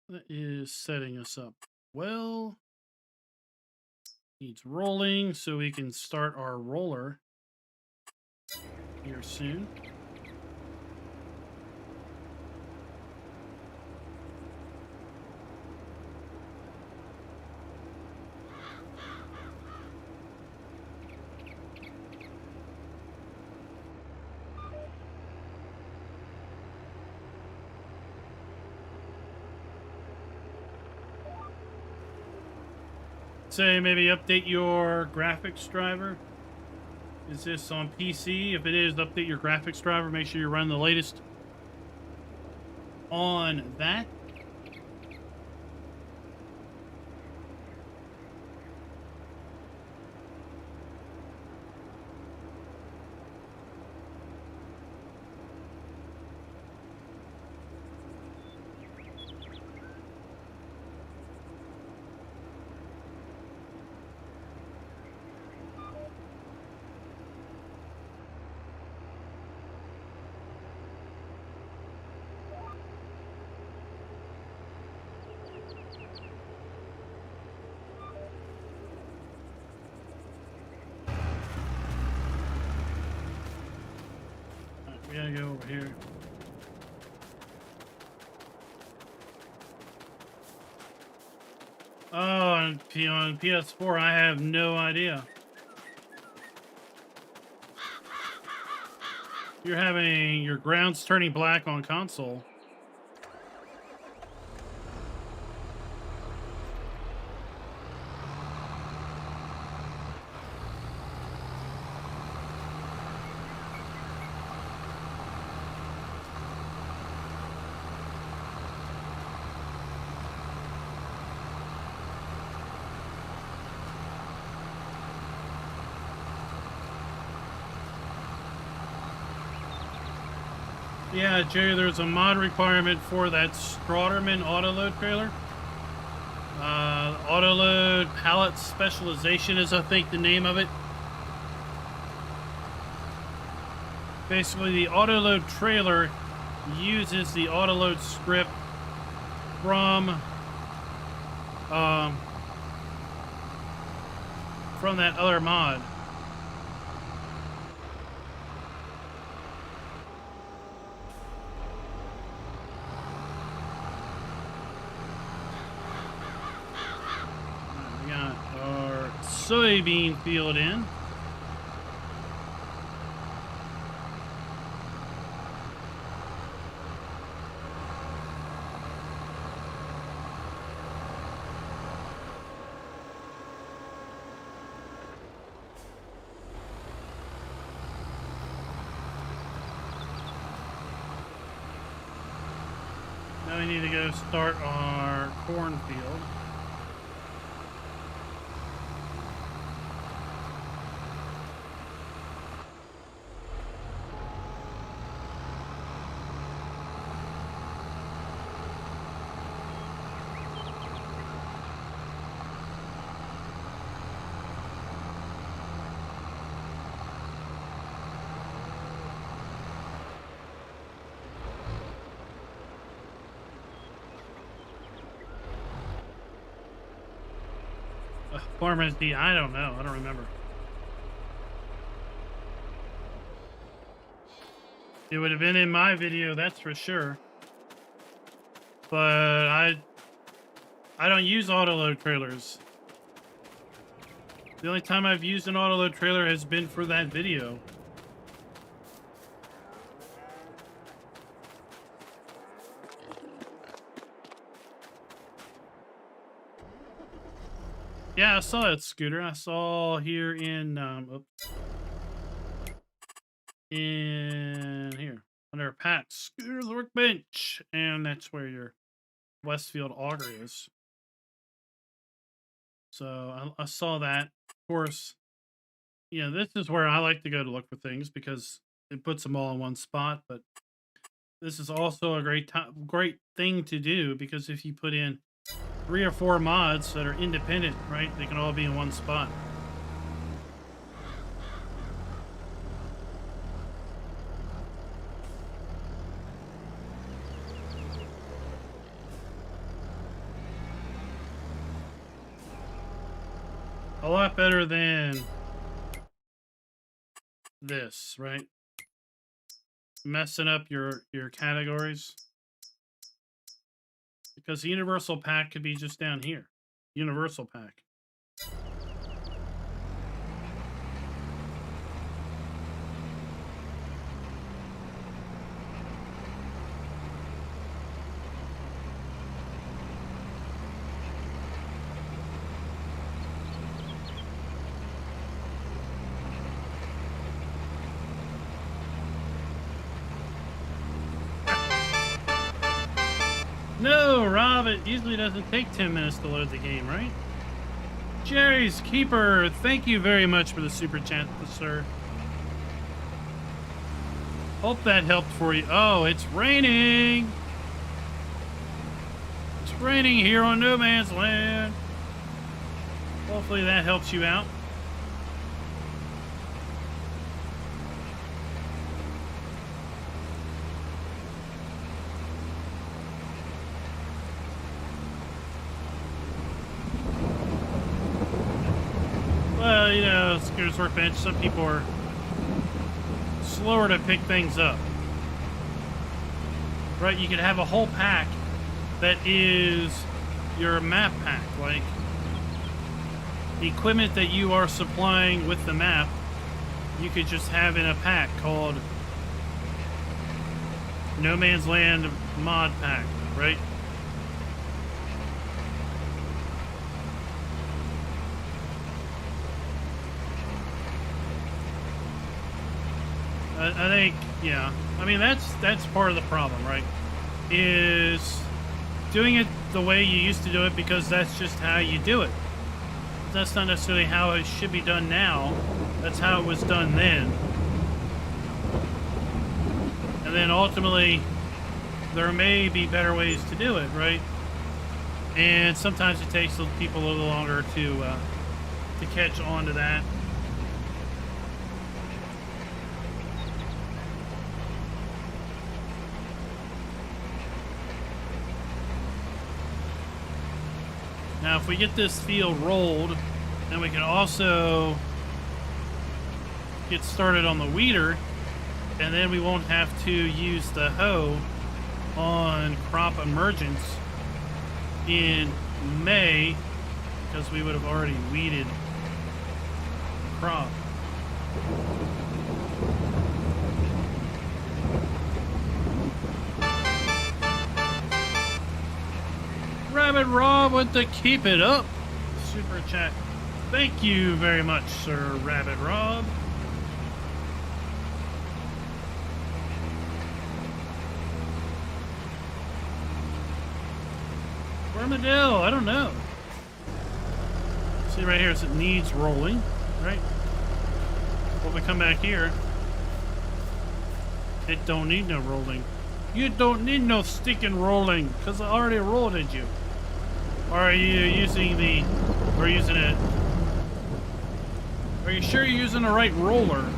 That is setting us up well. Needs rolling so we can start our roller here soon. Say maybe update your graphics driver. Is this on PC? If it is, update your graphics driver. Make sure you run the latest on that. We gotta go over here. Oh, on PS4, I have no idea. You're having your grounds turning black on console. Yeah, Jerry, there's a mod requirement for that Strawderman autoload trailer. Autoload pallet specialization is, I think, the name of it. Basically, the autoload trailer uses the autoload script from that other mod. We got our soybean field in. Now we need to go start our cornfield. Farmer's D, I don't know. I don't remember. It would have been in my video, that's for sure. But I don't use autoload trailers. The only time I've used an autoload trailer has been for that video. Yeah, I saw that, Scooter. I saw here in oops. in here under packs, scooters, workbench, and that's where your Westfield auger is. So I saw that. Of course, you know, this is where I like to go to look for things because it puts them all in one spot. But this is also a great thing to do because if you put in 3 or 4 mods that are independent, right, they can all be in one spot. A lot better than this, right? Messing up your categories. Because the universal pack could be just down here. Universal pack. No, Rob, it usually doesn't take 10 minutes to load the game, right? Jerry's Keeper, thank you very much for the super chat, sir. Hope that helped for you. Oh, it's raining. It's raining here on No Man's Land. Hopefully that helps you out. Well, you know, Scooters Workbench, some people are slower to pick things up. Right, you could have a whole pack that is your map pack, like the equipment that you are supplying with the map, you could just have in a pack called No Man's Land Mod Pack, right? I think, yeah. I mean, that's part of the problem, right? Is doing it the way you used to do it because that's just how you do it. That's not necessarily how it should be done now. That's how it was done then. And then ultimately, there may be better ways to do it, right? And sometimes it takes people a little longer to catch on to that. Now, if we get this field rolled, then we can also get started on the weeder, and then we won't have to use the hoe on crop emergence in May because we would have already weeded the crop. Rabbit Rob with the keep it up super chat. Thank you very much, Sir Rabbit Rob. Armadillo, I don't know. See right here, it needs rolling, right? When we come back here, it don't need no rolling. You don't need no sticking rolling, because I already rolled at you. Or are you using the, or using it? Are you sure you're using the right roller?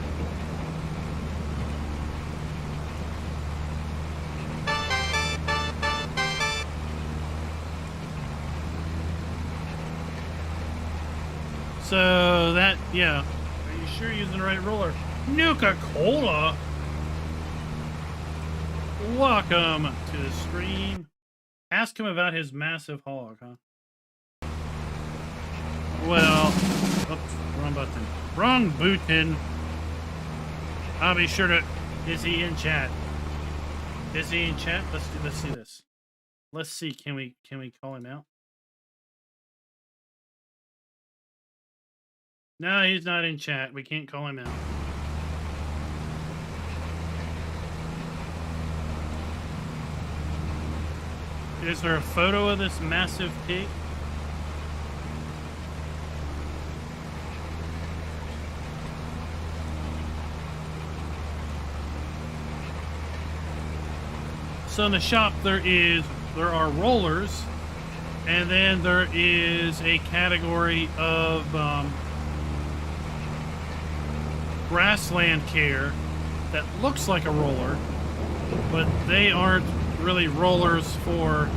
So that, yeah. Are you sure you're using the right roller? Nuka-Cola? Welcome to the stream. Ask him about his massive hog, huh? Well, oops, wrong button. Wrong button. I'll be sure to. Is he in chat? Is he in chat? Let's see this. Let's see. Can we call him out? No, he's not in chat. We can't call him out. Is there a photo of this massive pig? So in the shop there are rollers, and then there is a category of grassland care that looks like a roller, but they aren't really rollers for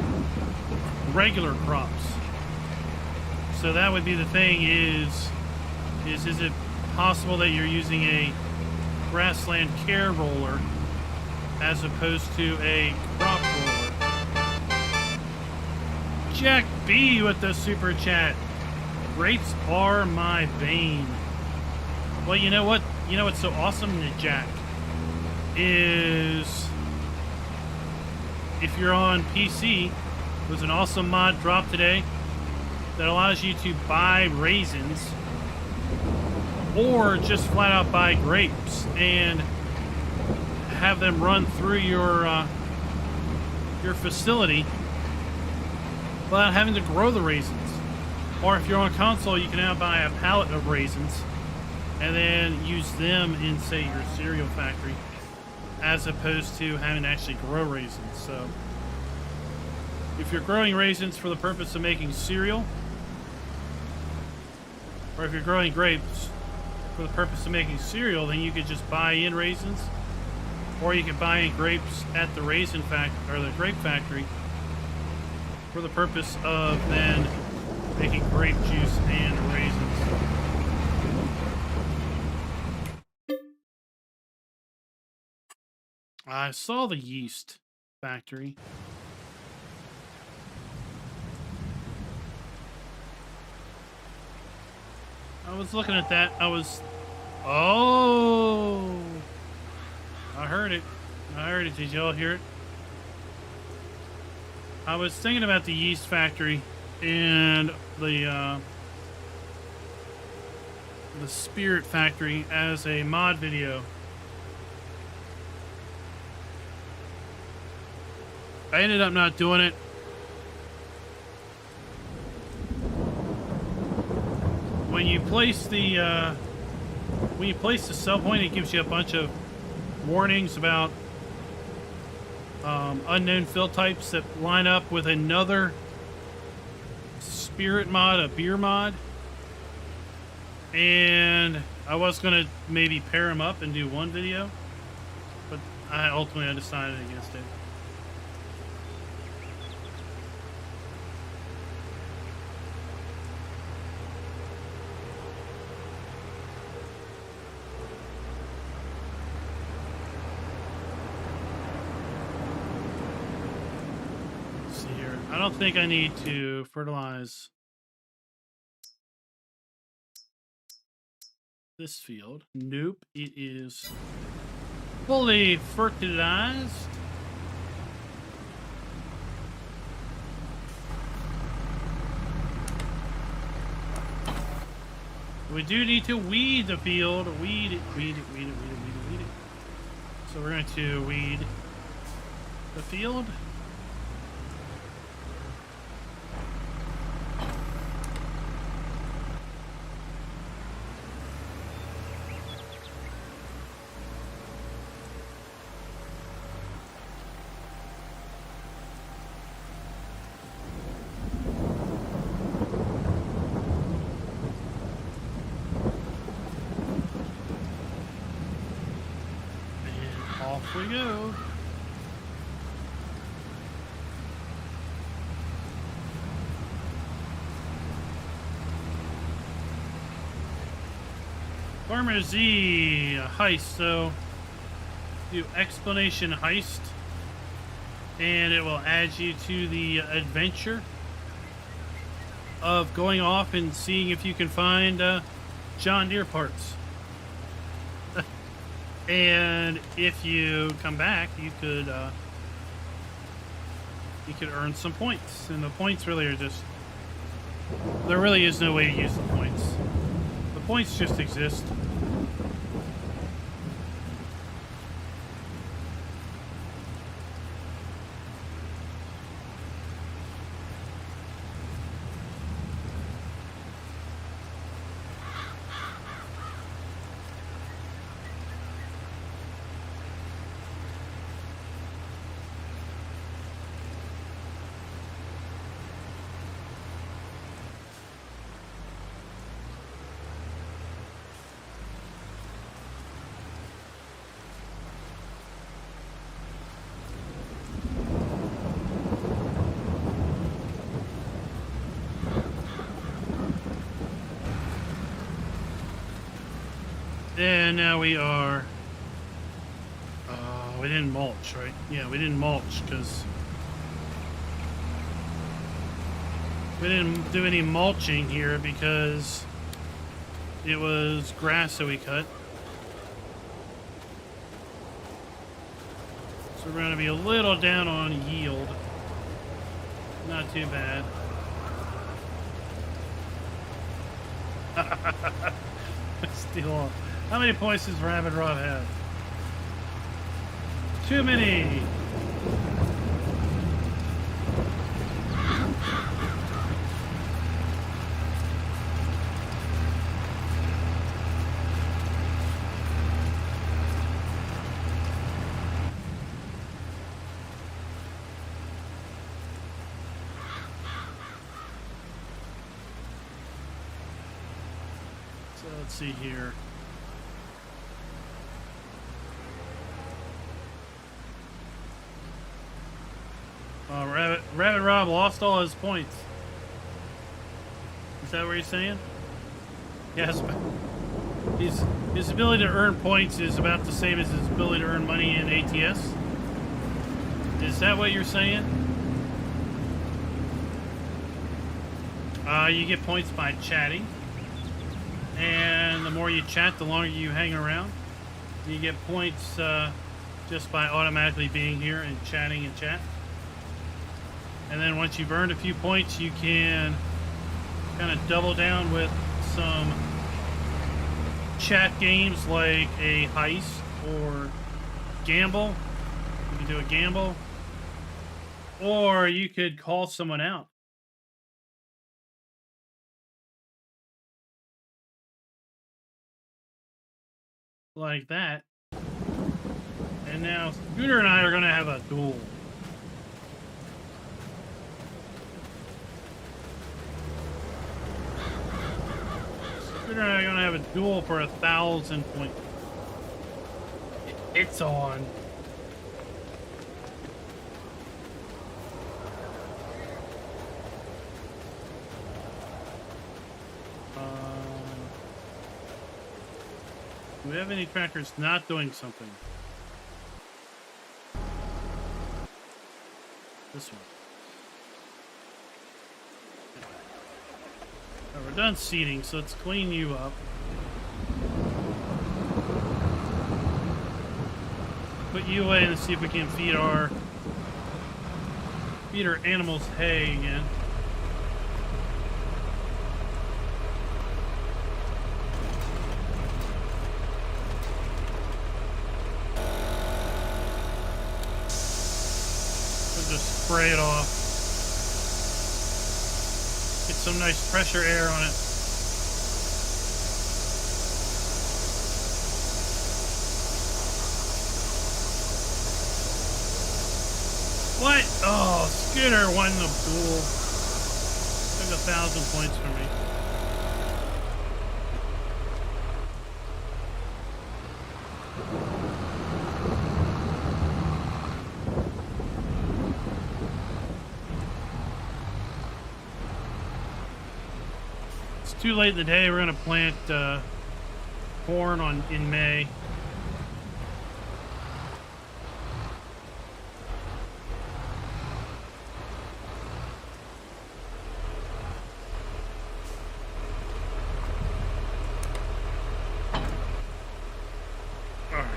regular crops. So that would be the thing is it possible that you're using a grassland care roller as opposed to a crop roller? Jack B with the super chat. Grapes are my bane. Well, you know what? You know what's so awesome, Jack, is if you're on PC, there's an awesome mod drop today that allows you to buy raisins or just flat out buy grapes and have them run through your facility without having to grow the raisins. Or if you're on console, you can now buy a pallet of raisins and then use them in, say, your cereal factory, as opposed to having to actually grow raisins. So if you're growing raisins for the purpose of making cereal, or if you're growing grapes for the purpose of making cereal, then you could just buy in raisins, or you could buy in grapes at the raisin factory or the grape factory for the purpose of then making grape juice and raisins. I saw the yeast factory. I was looking at that. Oh, I heard it. Did y'all hear it? I was thinking about the yeast factory and the spirit factory as a mod video. I ended up not doing it. When you place the sell point, it gives you a bunch of warnings about unknown fill types that line up with another spirit mod, a beer mod. And I was gonna maybe pair them up and do one video, but I ultimately decided against it. I don't think I need to fertilize this field. Nope, it is fully fertilized. We do need to weed the field. Weed it. So we're going to weed the field. Off we go. Farmer Z heist. So do explanation heist, and it will add you to the adventure of going off and seeing if you can find John Deere parts. And if you come back, you could earn some points. And the points really are just, there really is no way to use the points. The points just exist. And now we are... we didn't mulch, right? Yeah, we didn't mulch because... we didn't do any mulching here because it was grass that we cut. So we're going to be a little down on yield. Not too bad. Steal off. How many points does Rabbit Rob have? Too many. So let's see here. Rabbit Rob lost all his points. Is that what you're saying? Yes. His ability to earn points is about the same as his ability to earn money in ATS. Is that what you're saying? You get points by chatting. And the more you chat, the longer you hang around. You get points just by automatically being here and chatting and chat. And then once you've earned a few points, you can kind of double down with some chat games like a heist or gamble. You can do a gamble. Or you could call someone out. Like that. And now Scooter and I are going to have a duel. Scooter and I are going to have a duel for 1,000 points. It's on. Do we have any tractors not doing something? This one. Oh, we're done seeding, so let's clean you up. Put you away and see if we can feed our animals hay again. Just spray it off. Get some nice pressure air on it. What? Oh, Scooter won the duel. Took 1,000 points from me. Too late in the day. We're gonna plant corn in May. All right.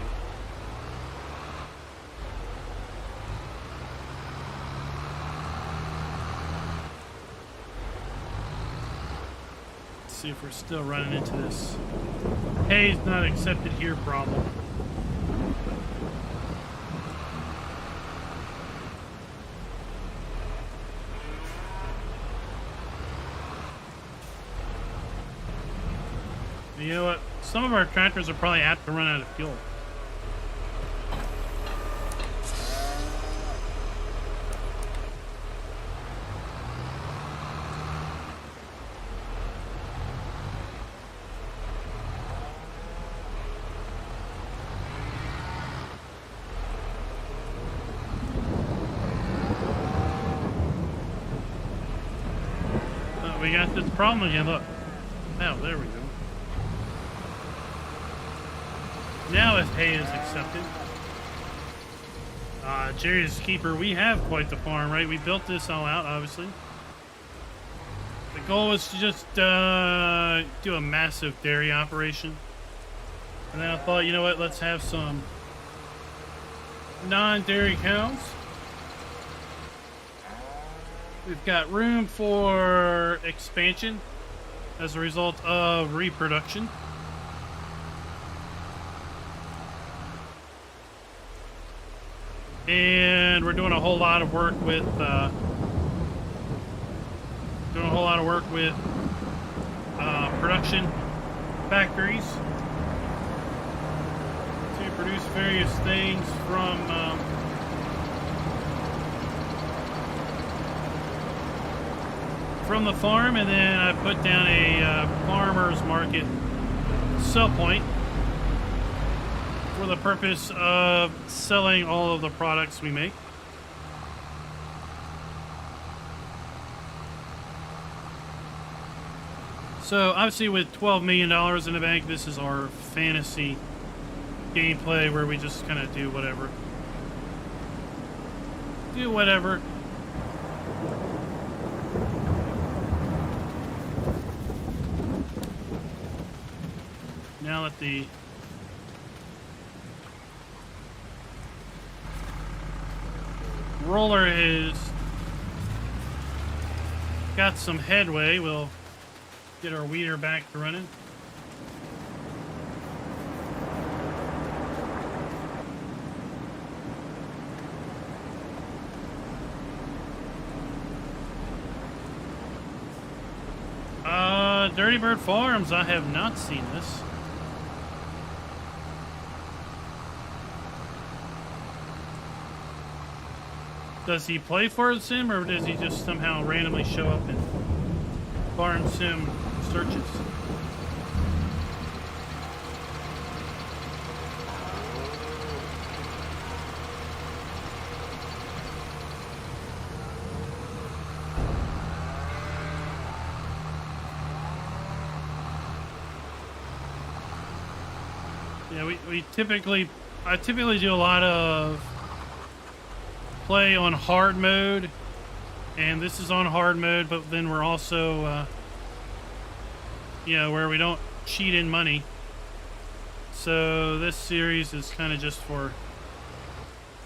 See if we're still running into this hay's not accepted here problem. You know what? Some of our tractors are probably apt to run out of fuel. We got this problem again. Look. Oh, there we go. Now if hay is accepted. Jerry's Keeper, we have quite the farm, right? We built this all out, obviously. The goal was to just do a massive dairy operation. And then I thought, you know what, let's have some non-dairy cows. We've got room for expansion as a result of reproduction. And we're doing a whole lot of work with production factories to produce various things from the farm, and then I put down a farmer's market sell point for the purpose of selling all of the products we make. So obviously with $12 million in the bank, this is our fantasy gameplay where we just kind of do whatever. Do whatever. Now that the roller has got some headway, we'll get our weeder back to running. Dirty Bird Farms, I have not seen this. Does he play Farm Sim, or does he just somehow randomly show up in Farm Sim searches? Yeah, I typically do a lot of play on hard mode, and this is on hard mode, but then we're also where we don't cheat in money. So this series is kind of just for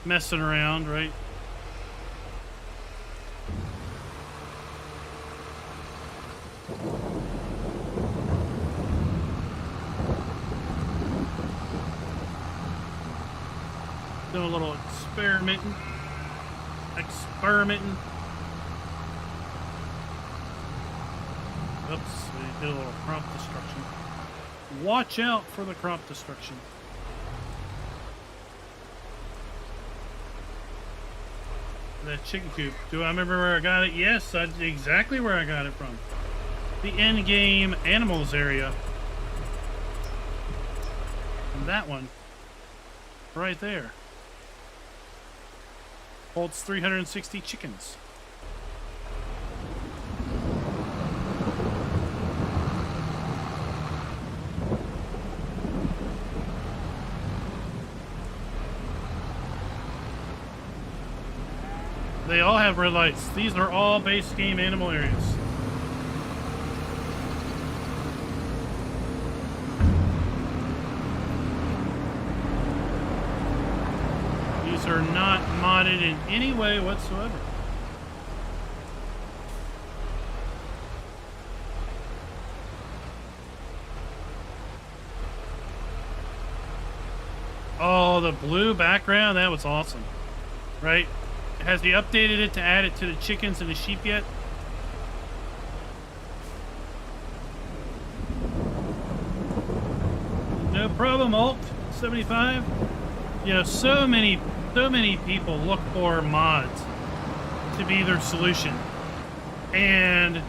messing around, right? Doing a little experimenting. Oops, we did a little crop destruction. Watch out for the crop destruction. That chicken coop. Do I remember where I got it? Yes, that's exactly where I got it from. The in-game animals area. And that one. Right there. Holds 360 chickens. They all have red lights. These are all base game animal areas. These are not modded in any way whatsoever. Oh, the blue background, that was awesome. Right? Has he updated it to add it to the chickens and the sheep yet? No problem, Alt 75. You know, so many people look for mods to be their solution, and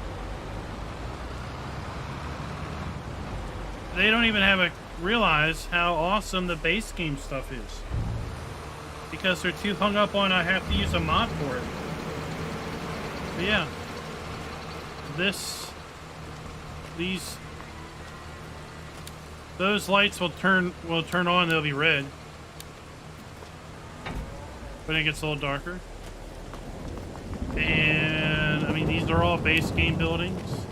they don't even realize how awesome the base game stuff is, because they're too hung up on I have to use a mod for it. But yeah, Those lights will turn on. They'll be red when it gets a little darker. And I mean, these are all base game buildings.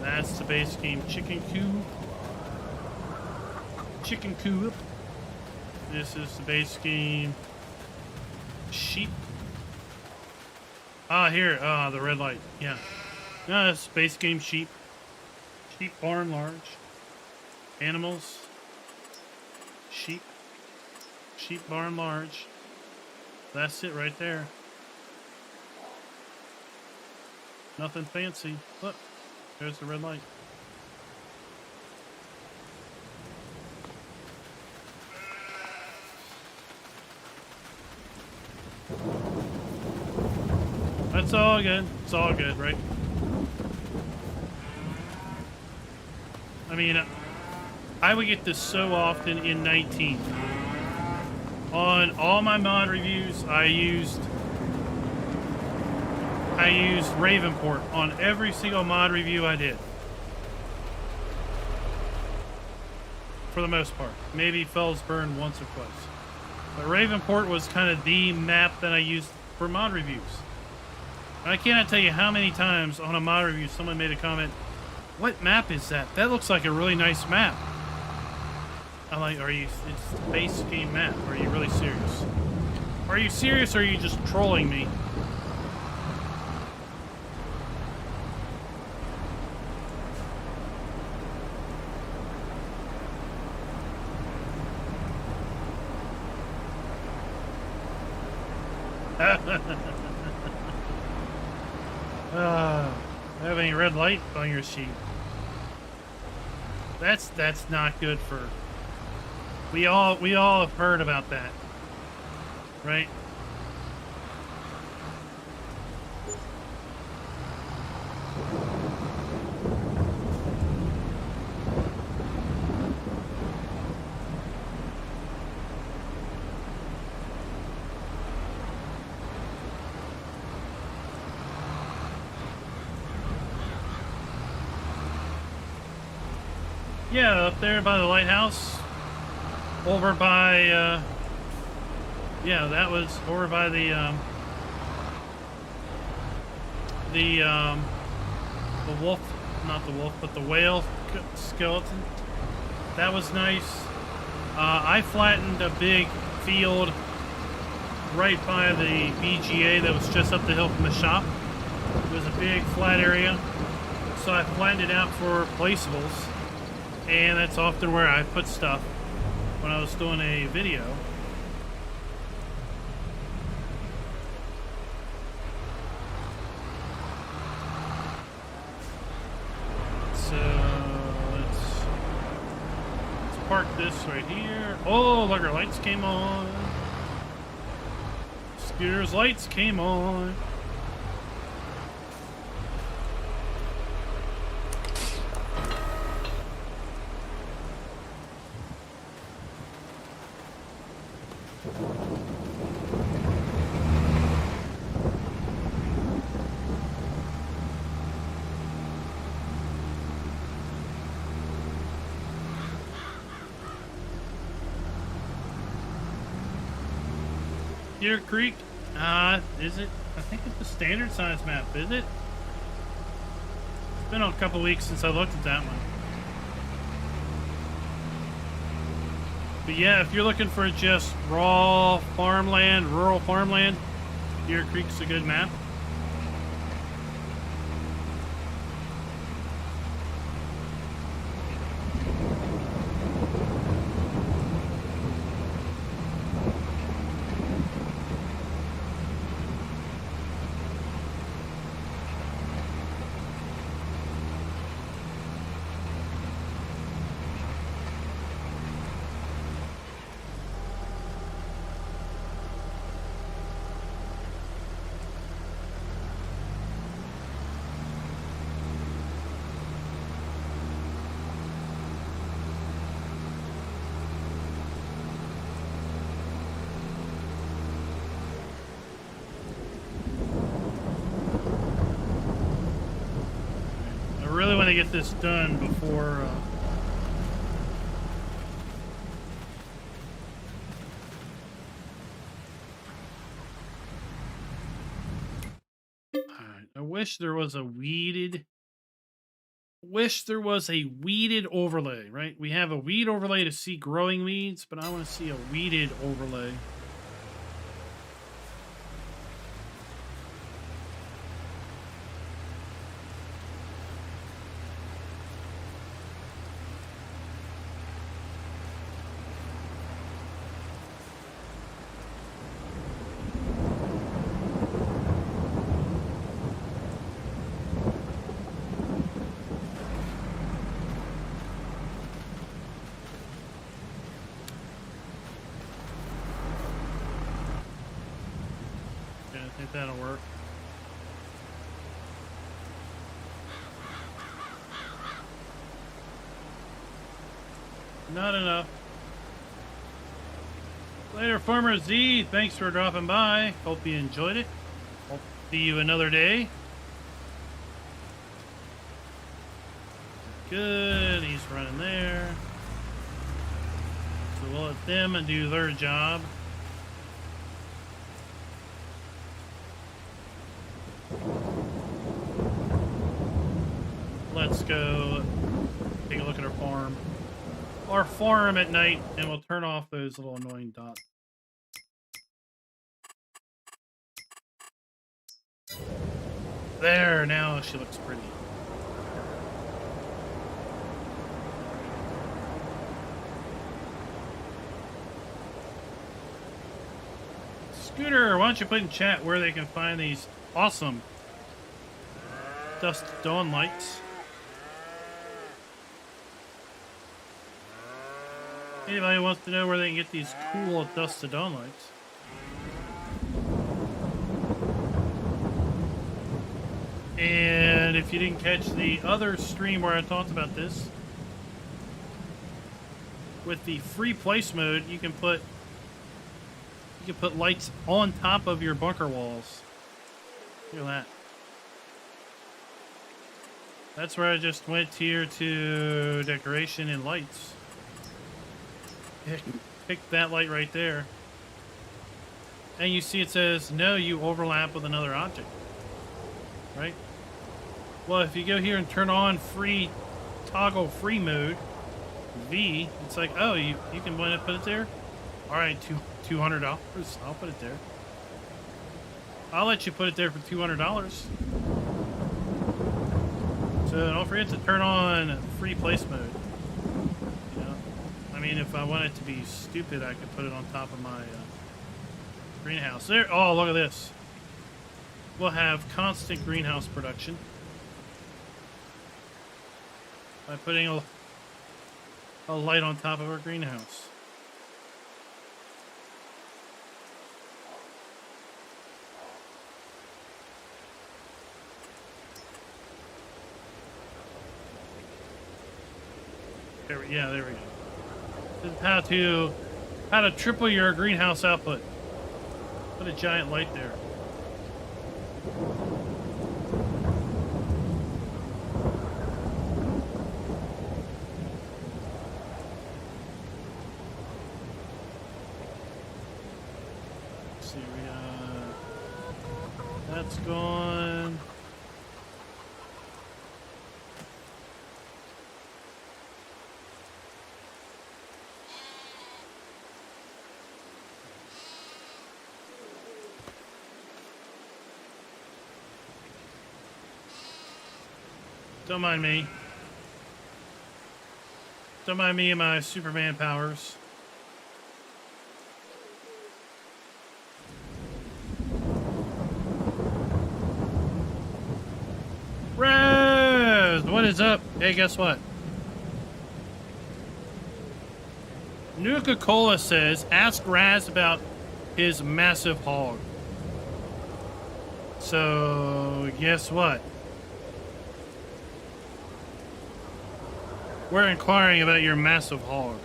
That's the base game chicken coop. Chicken coop. This is the base game sheep. Ah, here. Ah, the red light. Yeah. No, that's base game sheep. Sheep barn large. Animals. Sheep. Sheep barn large. That's it right there. Nothing fancy. Look, there's the red light. That's all good. It's all good, right? I mean, I would get this so often in 19. On all my mod reviews, I used Ravenport on every single mod review I did. For the most part. Maybe Fellsburn once or twice. But Ravenport was kind of the map that I used for mod reviews. And I cannot tell you how many times on a mod review someone made a comment, "What map is that? That looks like a really nice map." I'm like, it's a base game map. Are you really serious? Are you serious or are you just trolling me? Having a red light on your sheet. That's not good for... We all have heard about that, right? Yeah, up there by the lighthouse. Over by, yeah, that was over by the wolf, not the wolf, but the whale skeleton. That was nice. I flattened a big field right by the BGA that was just up the hill from the shop. It was a big flat area, so I flattened it out for placeables, and that's often where I put stuff when I was doing a video. So let's park this right here. Oh, look, our lights came on. Scooter's lights came on. Deer Creek, is it? I think it's the standard size map, is it? It's been a couple weeks since I looked at that one. But yeah, if you're looking for just raw farmland, rural farmland, Deer Creek's a good map. really want to get this done before... Alright, I wish there was a weeded... Wish there was a weeded overlay, right? We have a weed overlay to see growing weeds, but I want to see a weeded overlay. I think that'll work. Not enough. Later, Farmer Z. Thanks for dropping by. Hope you enjoyed it. Hope to see you another day. Good. He's running there. So we'll let them do their job. Let's go take a look at our farm. Our farm at night, and we'll turn off those little annoying dots. There, now she looks pretty. Scooter, why don't you put in chat where they can find these awesome dusk dawn lights? Anybody wants to know where they can get these cool dusk to dawn lights? And if you didn't catch the other stream where I talked about this, with the free place mode, you can put lights on top of your bunker walls. Look at that. That's where I just went here to decoration and lights. Pick that light right there. And you see it says, no, you overlap with another object. Right? Well, if you go here and turn on free, toggle free mode, V, it's like, oh, you can want to put it there? All right, $200. I'll put it there. I'll let you put it there for $200. So don't forget to turn on free place mode. I mean, if I want it to be stupid, I could put it on top of my greenhouse. There. Oh, look at this. We'll have constant greenhouse production by putting a light on top of our greenhouse. There we go. This is how to triple your greenhouse output. Put a giant light there. Let's see, that's gone. Don't mind me. Don't mind me and my Superman powers. Rose! What is up? Hey, guess what? Nuka-Cola says, ask Raz about his massive hog. So, guess what? We're inquiring about your massive hog.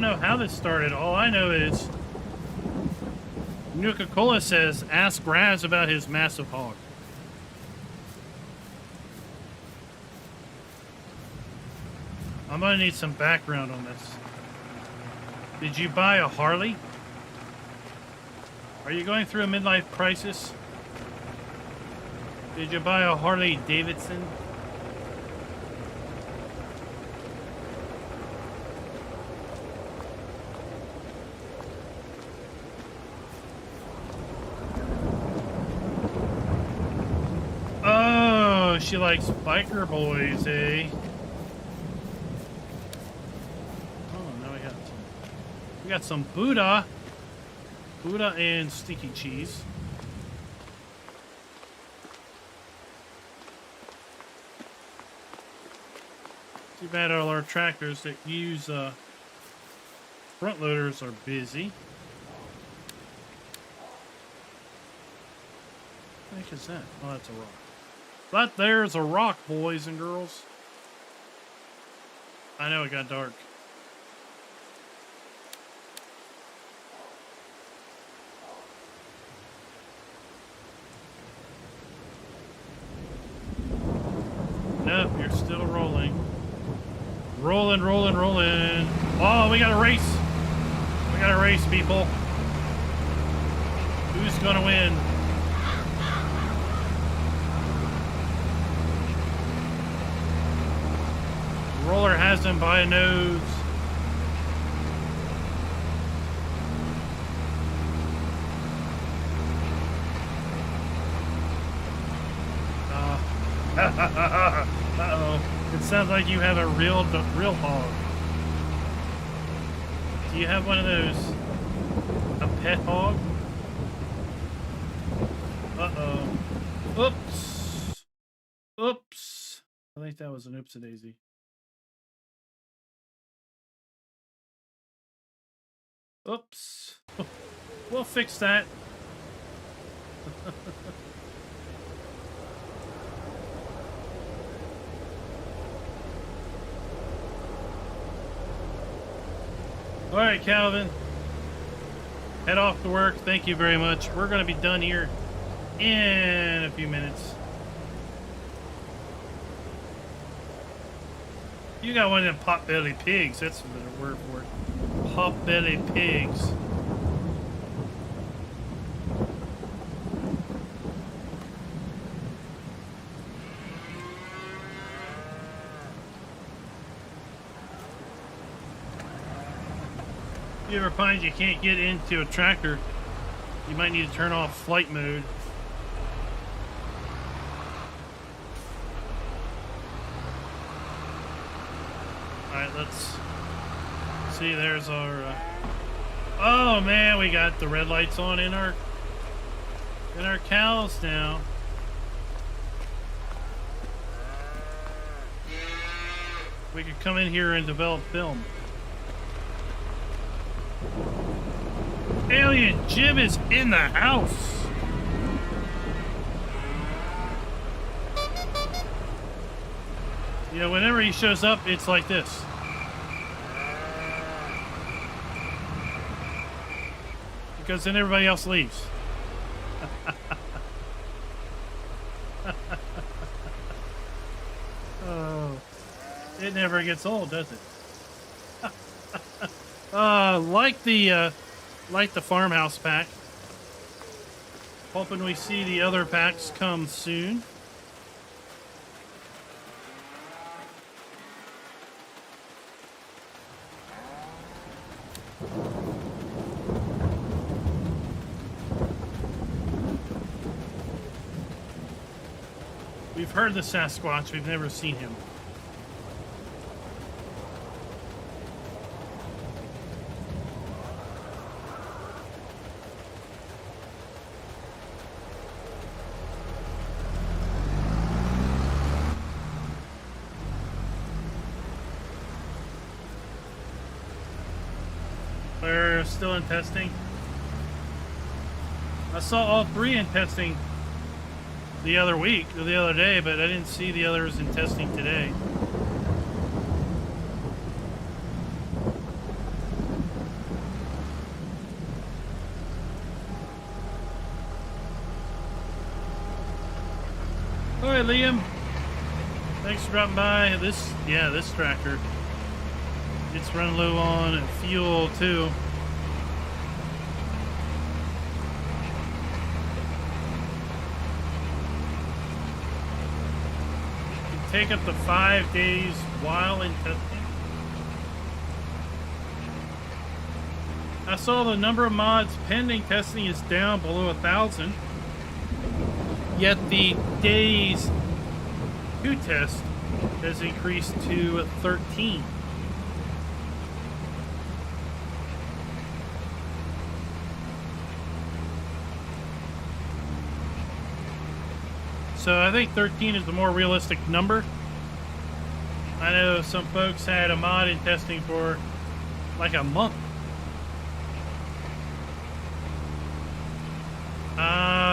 know how this started. All I know is Nuka-Cola says, ask Raz about his massive hog. I'm gonna need some background on this. Did you buy a Harley? Are you going through a midlife crisis? Did you buy a Harley Davidson? Oh, she likes biker boys, eh? We got some Buddha and stinky cheese. Too bad all our tractors that use front loaders are busy. What the heck is that? Oh, that's a rock. That there's a rock, boys and girls. I know it got dark. Nope, you're still rolling. Rolling. Oh, we got a race. We got a race, people. Who's gonna win? Roller has him by a nose. Uh-oh. It sounds like you have a real hog. Do you have one of those? A pet hog? Uh-oh. Oops. Oops. I think that was an oopsie-daisy. Oops. We'll fix that. All right, Calvin. Head off to work. Thank you very much. We're going to be done here in a few minutes. You got one of them pot-belly pigs. That's a better word for it. Pot-belly pigs. If you ever find you can't get into a tractor, you might need to turn off flight mode. Alright, let's see. There's our oh man, we got the red lights on in our cows now. We could come in here and develop film. Alien Jim is in the house. You know, whenever he shows up, it's like this. Because then everybody else leaves. Oh, it never gets old, does it? Like the farmhouse pack. Hoping we see the other packs come soon. We've heard the Sasquatch, we've never seen him. They're still in testing. I saw all three in testing the other week, or the other day, but I didn't see the others in testing today. Liam. Thanks for dropping by. This tractor, it's running low on fuel too. It can take up to 5 days while in testing. I saw the number of mods pending testing is down below 1,000. Yet the days to test has increased to 13. So I think 13 is the more realistic number. I know some folks had a mod in testing for like a month.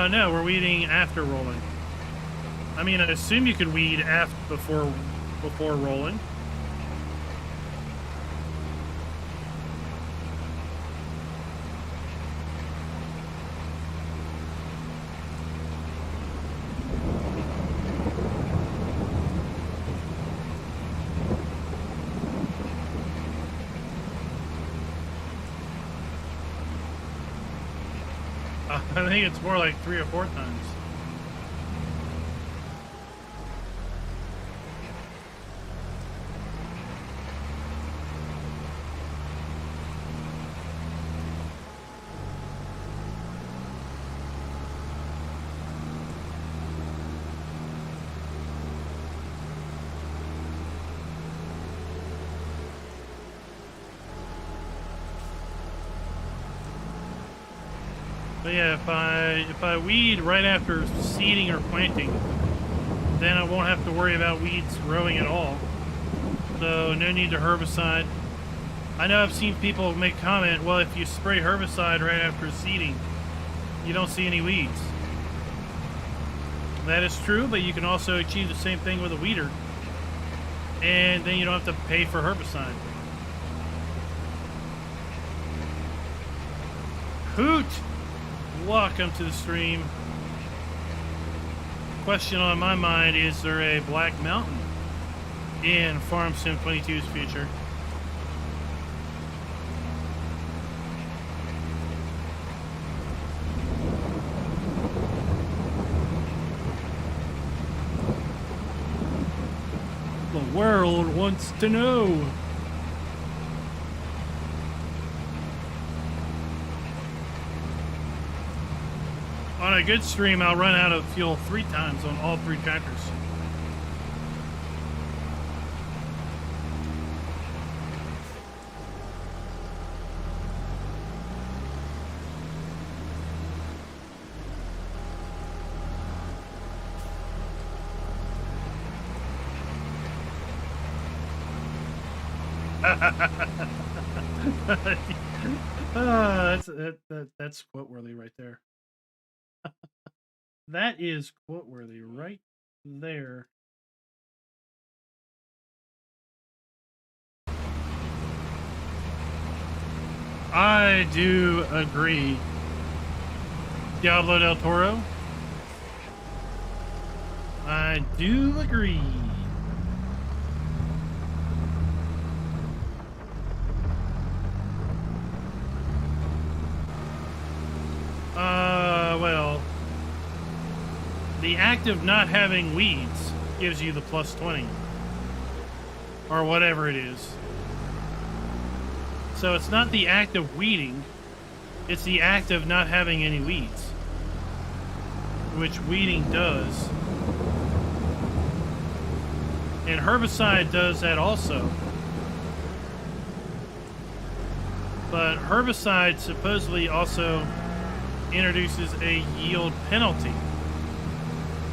No, we're weeding after rolling. I mean, I assume you could weed before rolling. I think it's more like 3 or 4 times. But yeah, if I weed right after seeding or planting, then I won't have to worry about weeds growing at all. So no need to herbicide. I know I've seen people make comment, well, if you spray herbicide right after seeding, you don't see any weeds. That is true, but you can also achieve the same thing with a weeder. And then you don't have to pay for herbicide. Hoot! Welcome to the stream. Question on my mind, is there a Black Mountain in Farm Sim 22's future? The world wants to know. On a good stream, I'll run out of fuel 3 times on all 3 tractors. That's quote-worthy right there. That is quote-worthy right there. I do agree. Diablo del Toro. I do agree. Well, the act of not having weeds gives you the plus 20. Or whatever it is. So it's not the act of weeding, it's the act of not having any weeds. Which weeding does. And herbicide does that also. But herbicide supposedly also introduces a yield penalty.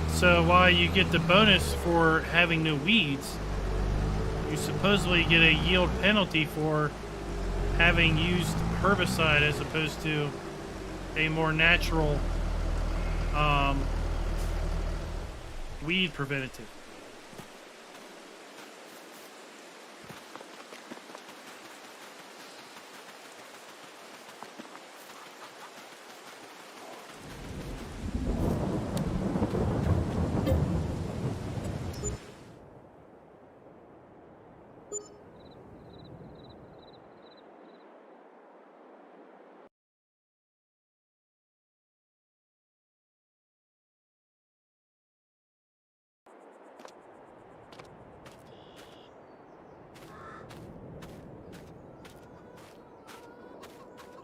So while you get the bonus for having no weeds, you supposedly get a yield penalty for having used herbicide as opposed to a more natural weed preventative.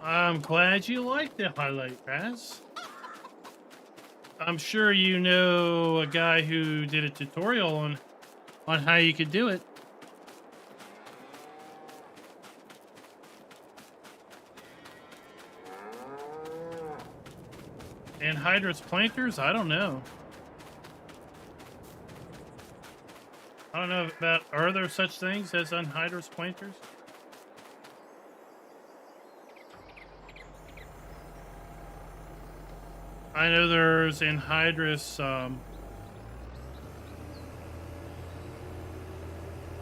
I'm glad you like the highlight, Raz. I'm sure you know a guy who did a tutorial on how you could do it. Anhydrous planters? I don't know. I don't know about, are there such things as anhydrous planters? I know there's anhydrous,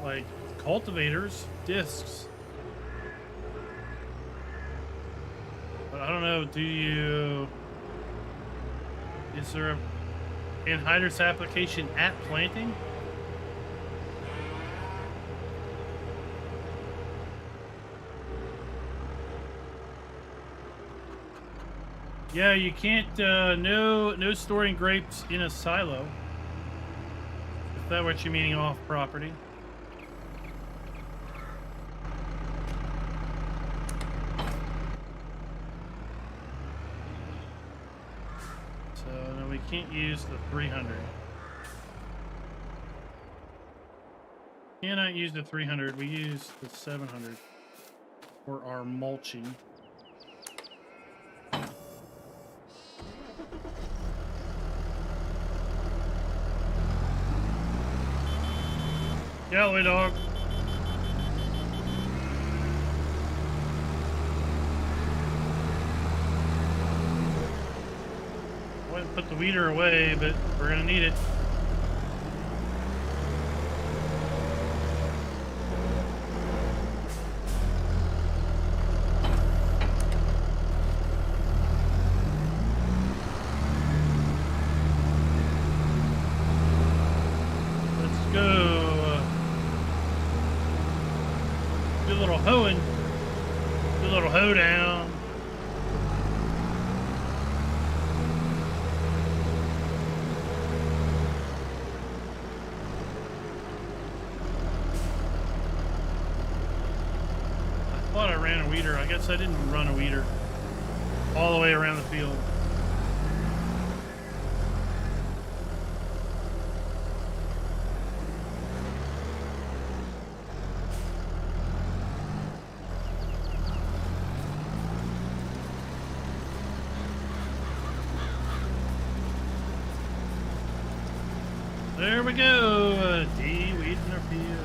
like cultivators, discs. But I don't know, is there a anhydrous application at planting? Yeah, you can't, no storing grapes in a silo. If that's what you're meaning, off property. So, no, we can't use the 300. Cannot use the 300, we use the 700 for our mulching. Get out of the way, dog. I wouldn't put the weeder away, but we're gonna need it. Let's go. Do a little hoeing. Do a little hoe down. I thought I ran a weeder. I guess I didn't run a weeder all the way around the field. There we go, de-weeding our field.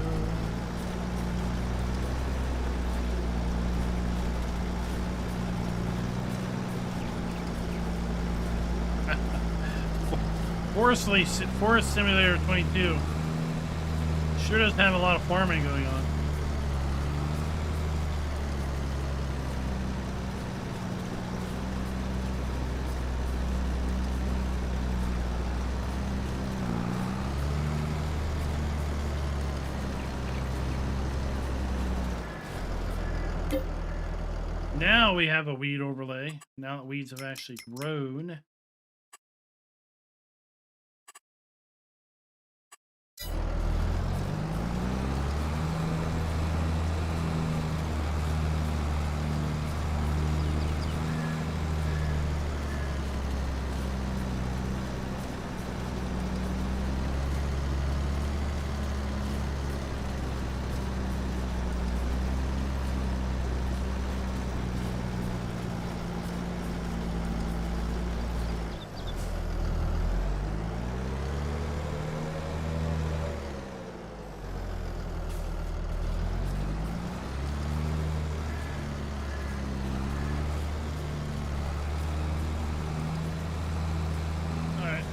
Forest Simulator 22 sure does have a lot of farming going on. Now we have a weed overlay. Now that weeds have actually grown.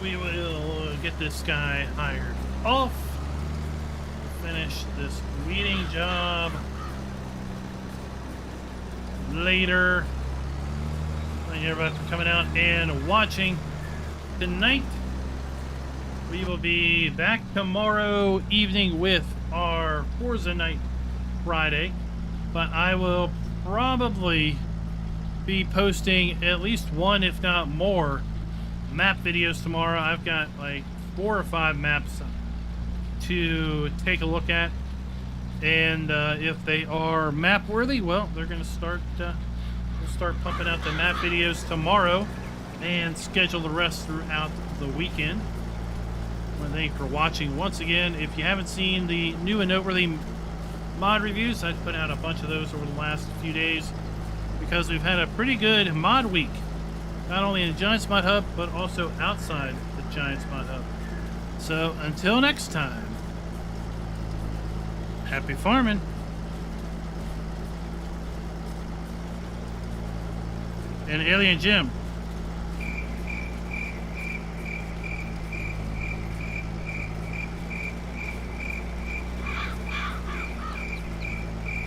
We will get this guy hired off. Finish this weeding job later. Thank you everybody for coming out and watching tonight. We will be back tomorrow evening with our Forza Night Friday, but I will probably be posting at least one, if not more, map videos tomorrow. I've got like 4 or 5 maps to take a look at, and if they are map worthy, well, they're going to start we'll start pumping out the map videos tomorrow and schedule the rest throughout the weekend. Well, thank you for watching once again. If you haven't seen the new and noteworthy mod reviews, I've put out a bunch of those over the last few days because we've had a pretty good mod week, not only in the Giants Mod Hub, but also outside the Giants Mod Hub. So until next time, happy farming. And Alien Jim,